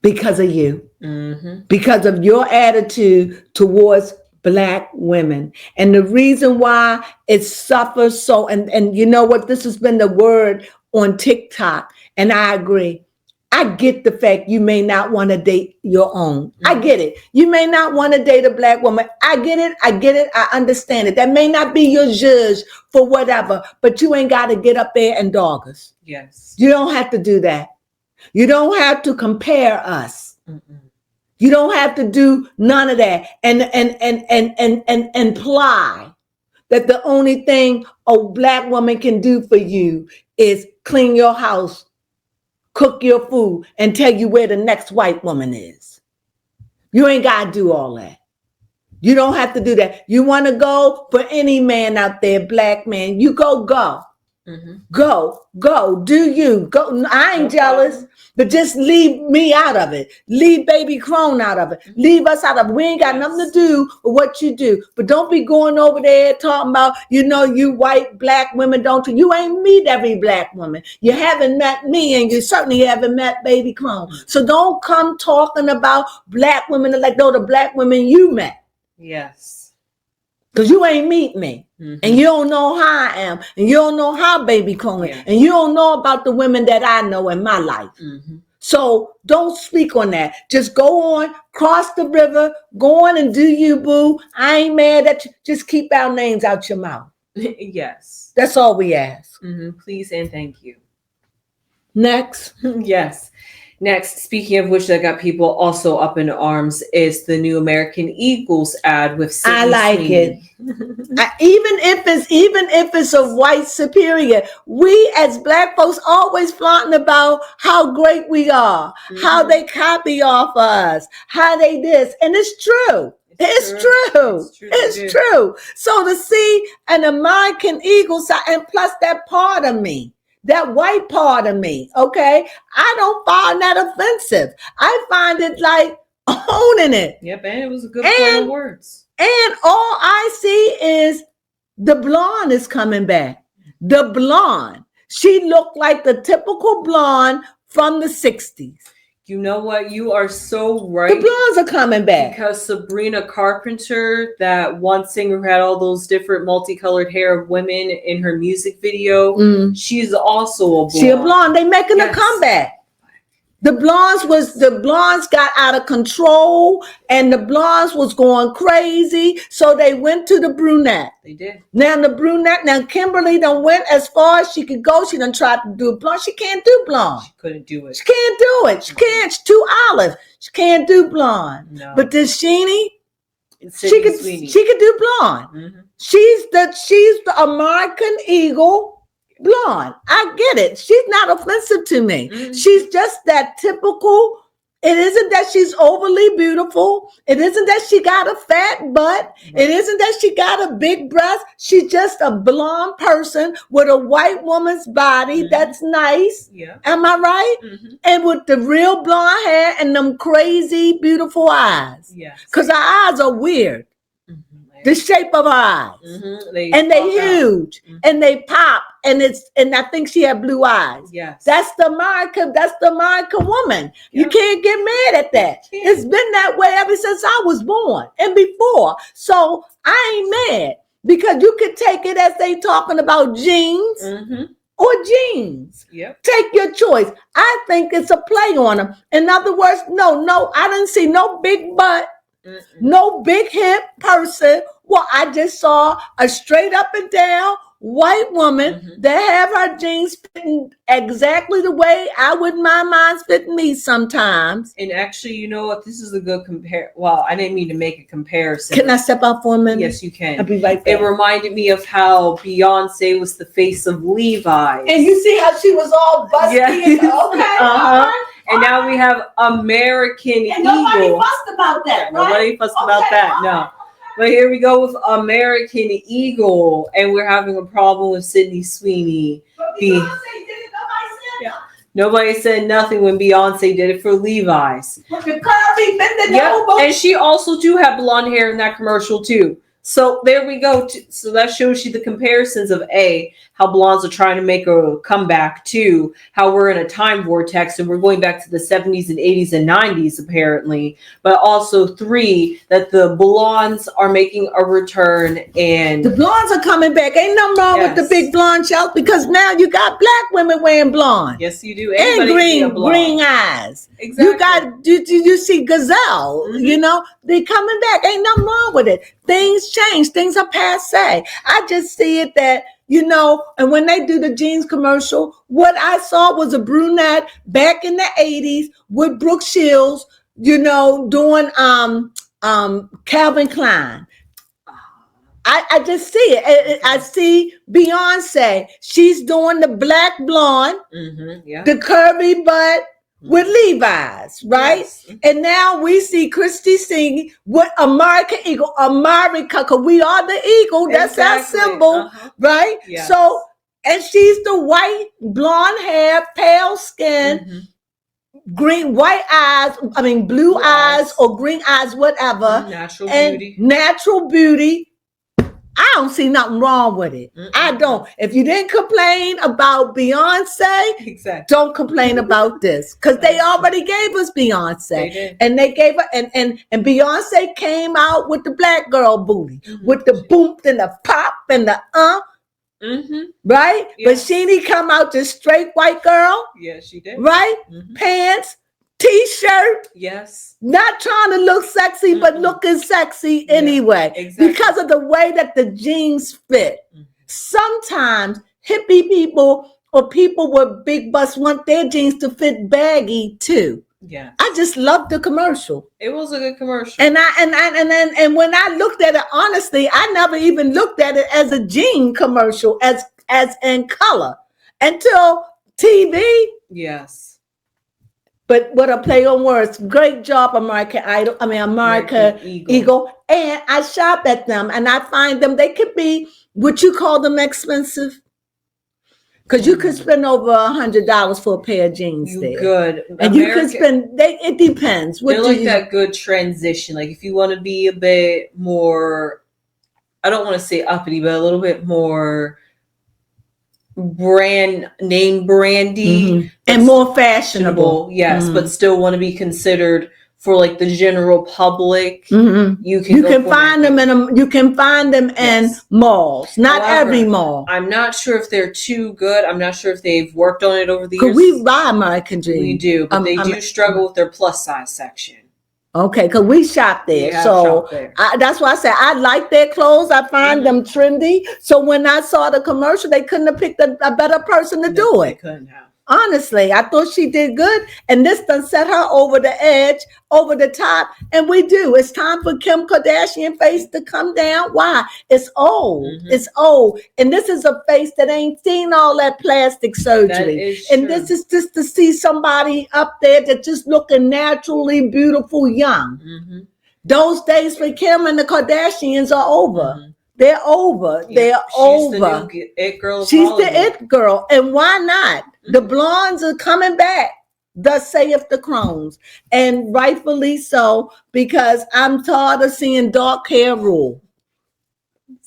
Because of you. Mm-hmm. Because of your attitude towards Black women. And the reason why it suffers so, and you know what, this has been the word on TikTok, and I agree. I get the fact you may not want to date your own. I get it. You may not want to date a Black woman. I get it. I understand it. That may not be your judge for whatever, but you ain't got to get up there and dog us. Yes. You don't have to do that. You don't have to compare us. Mm-mm. You don't have to do none of that and imply that the only thing a Black woman can do for you is clean your house, cook your food, and tell you where the next white woman is. You ain't got to do all that. You don't have to do that. You want to go for any man out there, Black man, you go. Mm-hmm. Go. Do you. Go. I ain't jealous, but just leave me out of it. Leave baby Crone out of it. Leave us out of it. We ain't got nothing to do with what you do. But don't be going over there talking about, you white Black women don't. You ain't meet every Black woman. You haven't met me, and you certainly haven't met baby Crone. So don't come talking about Black women like those the Black women you met. Yes. Because you ain't meet me. Mm-hmm. And you don't know how I am. And you don't know how baby Crone is. And you don't know about the women that I know in my life. Mm-hmm. So don't speak on that. Just go on, cross the river, go on and do you, boo. I ain't mad at you. Just keep our names out your mouth. Yes. That's all we ask. Please and thank you. Next. Yes. Next, speaking of which, that got people also up in arms is the new American Eagles ad with Sydney I like Sweeney. it. Even if it's a white superior, we as Black folks always flaunting about how great we are, how they copy off us, how they this, and it's true. It's true. So to see an American Eagle side, and plus that part of me, that white part of me, okay, I don't find that offensive. I find it like owning it. Yep, and it was a good play of words. And all I see is the blonde is coming back. The blonde. She looked like the typical blonde from the 60s. You know what? You are so right. The blondes are coming back. Because Sabrina Carpenter, that one singer who had all those different multicolored hair of women in her music video, she's also a blonde. She a blonde. They making a comeback. The blondes got out of control, and the blondes was going crazy, so they went to the brunette. They did. Now Kimberly done went as far as she could go. She done tried to do blonde. She can't do blonde. She couldn't do it. She can't do it. She can't. She's too olive. She can't do blonde. No. But this Sheenie, she could do blonde. She's the American Eagle blonde. I get it. She's not offensive to me. She's just that typical. It isn't that she's overly beautiful. It isn't that she got a fat butt. It isn't that she got a big breast. She's just a blonde person with a white woman's body that's nice. Yeah. Am I right? And with the real blonde hair and them crazy, beautiful eyes. Yes. Because her eyes are weird. The shape of her eyes. They huge. And they pop. And I think she had blue eyes. Yes. That's the American woman. You can't get mad at that. It's been that way ever since I was born and before. So I ain't mad, because you could take it as they talking about jeans or jeans. Yep. Take your choice. I think it's a play on them. In other words, no, I didn't see no big butt. No big hip person. Well, I just saw a straight up and down white woman that have her jeans fitting exactly the way I wouldn't mind mine fitting me sometimes. And actually, you know what? This is a good compare. Well, I didn't mean to make a comparison. Can I step out for a minute? Yes, you can. I'll be right back. It reminded me of how Beyonce was the face of Levi's. And you see how she was all busty? Yes. Okay. And now we have American Eagle. Nobody fussed about that, right? Nobody fussed about that, no. But here we go with American Eagle, and we're having a problem with Sydney Sweeney. Nobody said nothing when Beyonce did it for Levi's. And she also do have blonde hair in that commercial too. So there we go. So that shows you the comparisons of A, how blondes are trying to make a comeback, to how we're in a time vortex and we're going back to the 70s and 80s and 90s apparently. But also 3, that the blondes are making a return, and the blondes are coming back. Ain't nothing wrong with the big blonde shells, because now you got black women wearing blonde. Yes, you do. And green eyes. Exactly. You see Gazelle, you know, they coming back. Ain't nothing wrong with it. Things change. Things are passe. I just see it that, you know, and when they do the jeans commercial, what I saw was a brunette back in the 80s with Brooke Shields, you know, doing Calvin Klein. I just see it. I see Beyonce. She's doing the black blonde, the curvy butt with Levi's, right? Yes. And now we see Christy singing with American Eagle, America, because we are the eagle. That's our symbol, right? Yes. So, and she's the white, blonde hair, pale skin, blue eyes or green eyes, whatever. Natural beauty. I don't see nothing wrong with it. I don't. If you didn't complain about Beyonce, don't complain about this, because they already gave us Beyonce, and they gave her and Beyonce came out with the black girl booty, with the boom and the pop and the right? Yes. But Sheenie come out just straight white girl, Yeah, she did. right? Pants, t-shirt. Yes. Not trying to look sexy, but looking sexy anyway. exactly. Because of the way that the jeans fit. Sometimes hippie people or people with big butts want their jeans to fit baggy too. Yeah. I just loved the commercial. It was a good commercial. And when I looked at it, honestly, I never even looked at it as a jean commercial as in color until TV. Yes. But what a play on words. Great job, American Eagle. And I shop at them and I find them, they could be, would you call them expensive? Because you could spend over $100 for a pair of jeans you there. Good. And you can spend, it depends. They're like that good transition. Like if you want to be a bit more, I don't want to say uppity, but a little bit more brand name brandy and more fashionable. Yes, but still want to be considered for like the general public. You can find them in malls, not every mall. I'm not sure if they're too good. I'm not sure if they've worked on it over the years. We buy American Dream. We do, but they do struggle with their plus size section. Okay, because we shop there. That's why I said I like their clothes. I find them trendy. So when I saw the commercial, they couldn't have picked a better person to do it. They couldn't have. Honestly, I thought she did good. And this done set her over the edge, over the top. And we do. It's time for Kim Kardashian face to come down. Why? It's old. It's old. And this is a face that ain't seen all that plastic surgery. And this is just to see somebody up there that just looking naturally beautiful young. Those days for Kim and the Kardashians are over. They're over. They're over. She's the new it girl. She's the it girl. And why not? The blondes are coming back. Thus saith the Crones. And rightfully so, because I'm tired of seeing dark hair rule.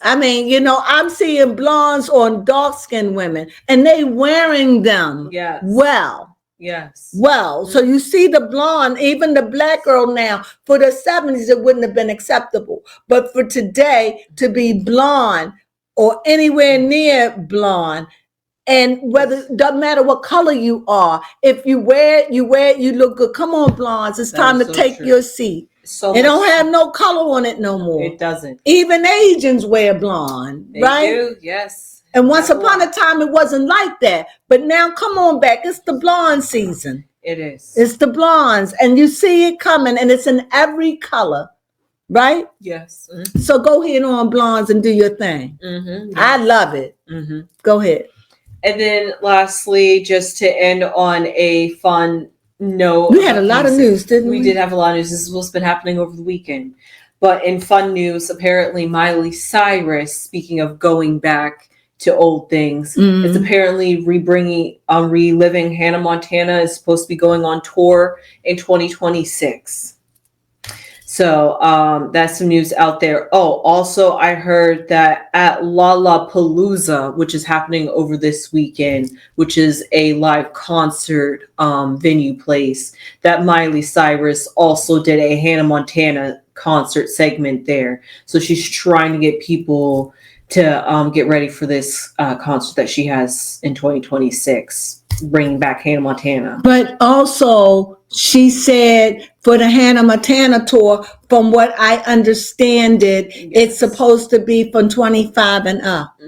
I mean, I'm seeing blondes on dark-skinned women, and they wearing them well. Yes. Well, so you see the blonde, even the black girl now, for the 70s, it wouldn't have been acceptable. But for today, to be blonde or anywhere near blonde, and whether doesn't matter what color you are, if you wear it, you look good. Come on, blondes, it's time to take your seat. It don't have no color on it no more. It doesn't. Even Asians wear blonde, right? They do, yes. And once upon a time, it wasn't like that. But now, come on back. It's the blonde season. It is. It's the blondes. And you see it coming. And it's in every color. Right? Yes. So go ahead on blondes and do your thing. Yes. I love it. Go ahead. And then lastly, just to end on a fun note. We had a lot of news, didn't we? We did have a lot of news. This is what's been happening over the weekend. But in fun news, apparently Miley Cyrus, speaking of going back to old things, is apparently reliving Hannah Montana, is supposed to be going on tour in 2026. So that's some news out there. Oh, also I heard that at Lollapalooza, which is happening over this weekend, which is a live concert venue place, that Miley Cyrus also did a Hannah Montana concert segment there. So she's trying to get people to get ready for this concert that she has in 2026, bringing back Hannah Montana. But also, she said for the Hannah Montana tour, from what I understand it's supposed to be from 25 and up.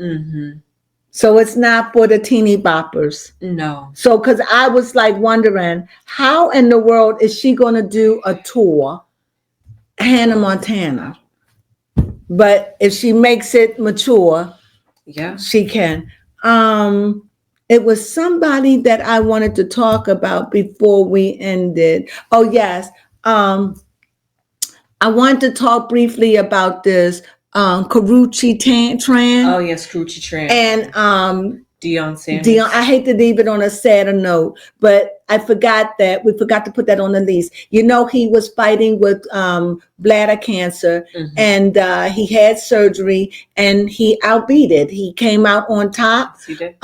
So it's not for the teeny boppers. No. So, because I was like wondering, how in the world is she going to do a tour, Hannah Montana? But if she makes it mature, she can. It was somebody that I wanted to talk about before we ended. Oh, yes. I wanted to talk briefly about this Karrueche Tran. Oh, yes, Karrueche Tran. And Deion Sanders. I hate to leave it on a sadder note, but I forgot that. We forgot to put that on the list. He was fighting with bladder cancer, and he had surgery, and he outbeat it. He came out on top. Yes, he did.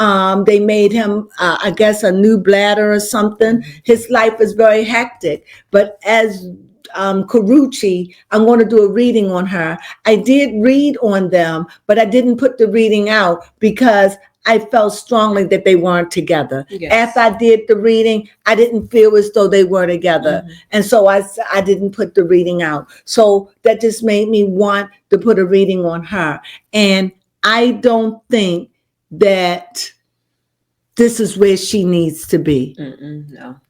They made him, I guess, a new bladder or something. His life is very hectic. But as Carucci, I'm going to do a reading on her. I did read on them, but I didn't put the reading out because I felt strongly that they weren't together. Yes. After I did the reading, I didn't feel as though they were together. And so I didn't put the reading out. So that just made me want to put a reading on her. And I don't think that this is where she needs to be. No.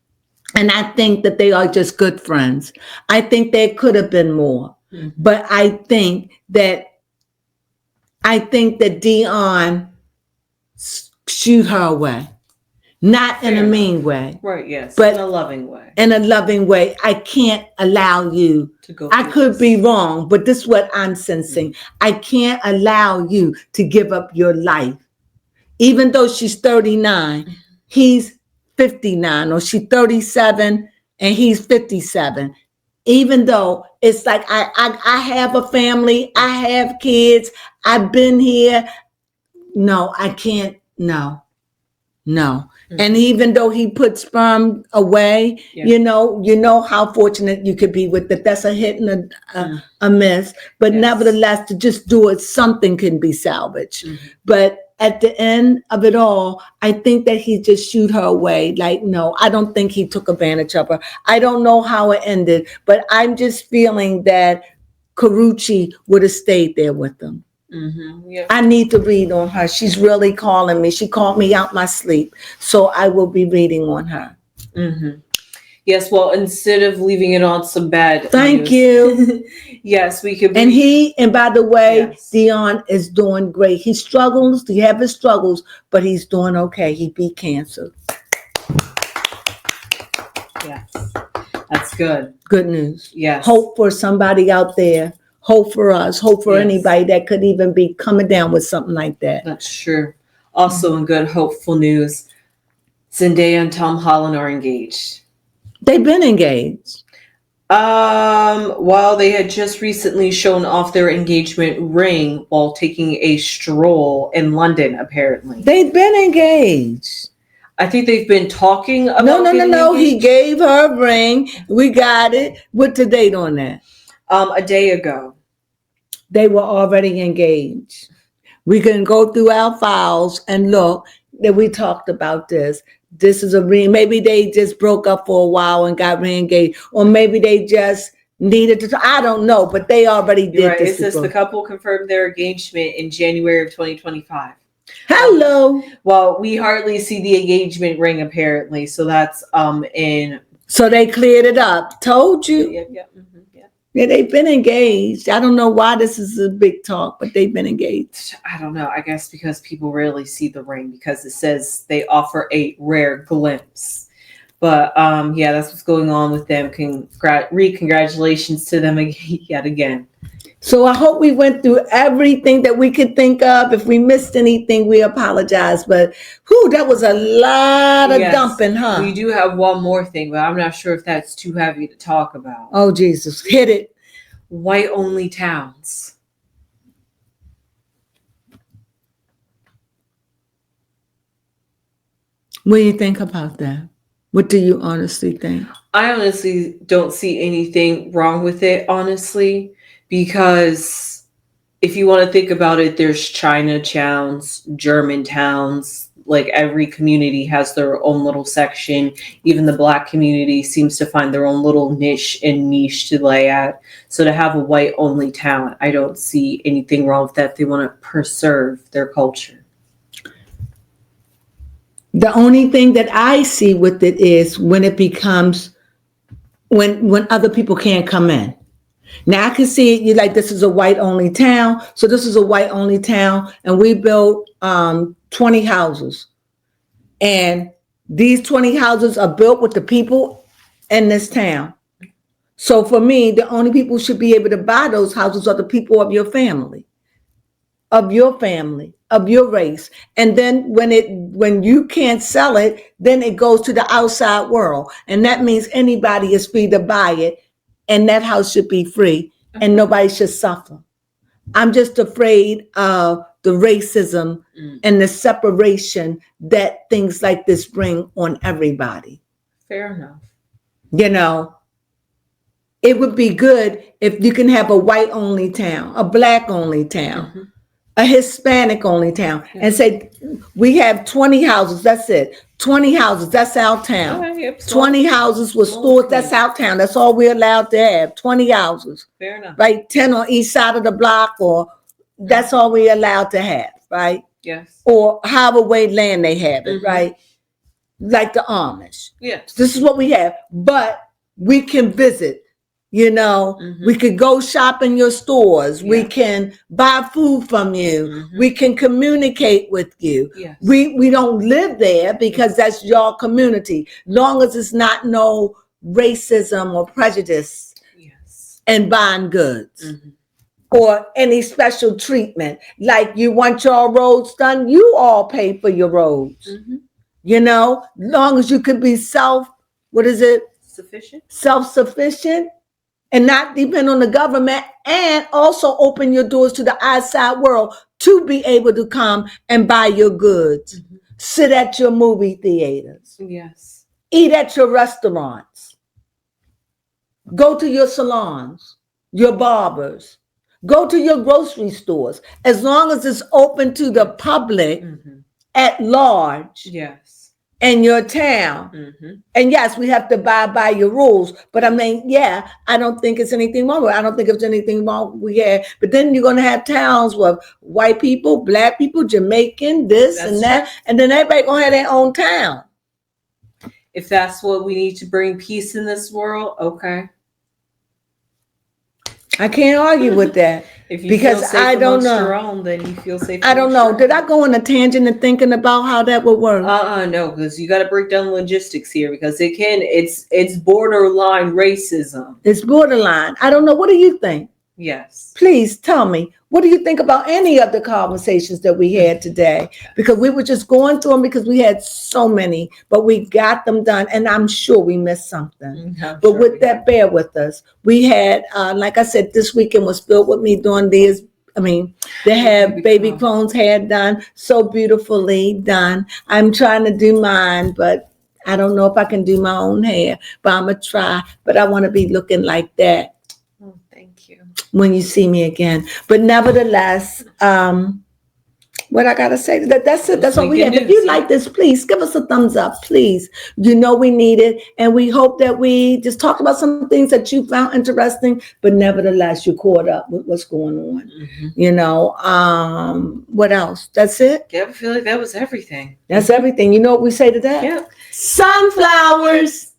And I think that they are just good friends. I think there could have been more. But I think that Dion shoot her away. Not in a mean way. Right, yes. But in a loving way. In a loving way. I can't allow you to go. I could be wrong, but this is what I'm sensing. I can't allow you to give up your life. Even though she's 39, he's 59, or she's 37 and he's 57. Even though it's like I have a family, I have kids, I've been here. No, I can't. No. And even though he put sperm away, you know how fortunate you could be with that. That's a hit and a miss. But nevertheless, to just do it, something can be salvaged. But at the end of it all, I think that he just shoot her away. Like, no, I don't think he took advantage of her. I don't know how it ended, but I'm just feeling that Carucci would have stayed there with them. I need to read on her. She's really calling me. She called me out my sleep. So I will be reading on her. Yes, well, instead of leaving it on some bad Thank news, you. yes, we could. And by the way, Dion is doing great. He struggles. He have his struggles, but he's doing okay. He beat cancer. Yes, that's good. Good news. Yes. Hope for somebody out there. Hope for us. Hope for anybody that could even be coming down with something like that. That's true. Also, in good, hopeful news, Zendaya and Tom Holland are engaged. They've been engaged. While they had just recently shown off their engagement ring while taking a stroll in London, apparently. They've been engaged. I think they've been talking about No. He gave her a ring. We got it. What's the date on that? A day ago. They were already engaged. We can go through our files and look that we talked about this. This is a ring. Maybe they just broke up for a while and got re-engaged. Or maybe they just needed to. I don't know, but they already did right. this. It says the couple confirmed their engagement in January of 2025. Hello. Well, we hardly see the engagement ring apparently. So that's in. So they cleared it up. Told you. Yeah, they've been engaged. I don't know why this is a big talk, but they've been engaged. I don't know. I guess because people rarely see the ring because it says they offer a rare glimpse. But that's what's going on with them. Congratulations to them yet again. So I hope we went through everything that we could think of. If we missed anything, we apologize. But that was a lot of dumping, huh? We do have one more thing, but I'm not sure if that's too heavy to talk about. Oh, Jesus. Hit it. White-only towns. What do you think about that? What do you honestly think? I honestly don't see anything wrong with it, honestly. Because if you want to think about it, there's Chinatowns, German towns. Like every community has their own little section. Even the Black community seems to find their own little niche to lay at. So to have a white-only town, I don't see anything wrong with that. They want to preserve their culture. The only thing that I see with it is when it becomes, when other people can't come in. Now I can see it, you like, this is a white-only town. So this is a white-only town, and we built 20 houses. And these 20 houses are built with the people in this town. So for me, the only people who should be able to buy those houses are the people of your family, of your race. And then when you can't sell it, then it goes to the outside world. And that means anybody is free to buy it. And that house should be free and nobody should suffer. I'm just afraid of the racism and the separation that things like this bring on everybody. Fair enough. You know, it would be good if you can have a white only town, a black only town, a Hispanic only town, and say, we have 20 houses, that's it. 20 houses, that's our town. Okay, yep, 20 houses with stores, that's our town. That's all we're allowed to have. 20 houses. Fair enough. Right? 10 on each side of the block, or that's all we're allowed to have, right? Yes. Or however way land they have it, right? Like the Amish. Yes. This is what we have. But we can visit. You know, we could go shop in your stores. We can buy food from you. We can communicate with you. Yes. We don't live there because that's your community. Long as it's not no racism or prejudice and buying goods or any special treatment. Like you want your roads done, you all pay for your roads. You know, long as you could be self-sufficient. And not depend on the government, and also open your doors to the outside world to be able to come and buy your goods, sit at your movie theaters, eat at your restaurants, go to your salons, your barbers, go to your grocery stores, as long as it's open to the public at large. Yes. In your town. And yes, we have to abide by your rules. But I mean, I don't think it's anything wrong with it. I don't think it's anything wrong with it. But then you're going to have towns with white people, black people, Jamaican, this and that. True. And then everybody going to have their own town. If that's what we need to bring peace in this world, okay. I can't argue with that. If you because feel safe I don't know. Your own, then you feel safe. I don't know. Did I go on a tangent and thinking about how that would work? No, because you got to break down logistics here because it's borderline racism. It's borderline. I don't know. What do you think? Yes. Please tell me. What do you think about any of the conversations that we had today? Because we were just going through them because we had so many, but we got them done. And I'm sure we missed something. But with that, bear with us. We had, like I said, this weekend was filled with me doing these. I mean, they have baby Crones hair done, so beautifully done. I'm trying to do mine, but I don't know if I can do my own hair, but I'm going to try. But I want to be looking like that. When you see me again. But nevertheless, what I gotta say, that's it. That's all we have. If you like this, please give us a thumbs up, please. You know we need it. And we hope that we just talked about some things that you found interesting, but nevertheless, you caught up with what's going on. You know, what else? That's it? Yeah, I feel like that was everything. That's everything. You know what we say to that? Yeah. Sunflowers.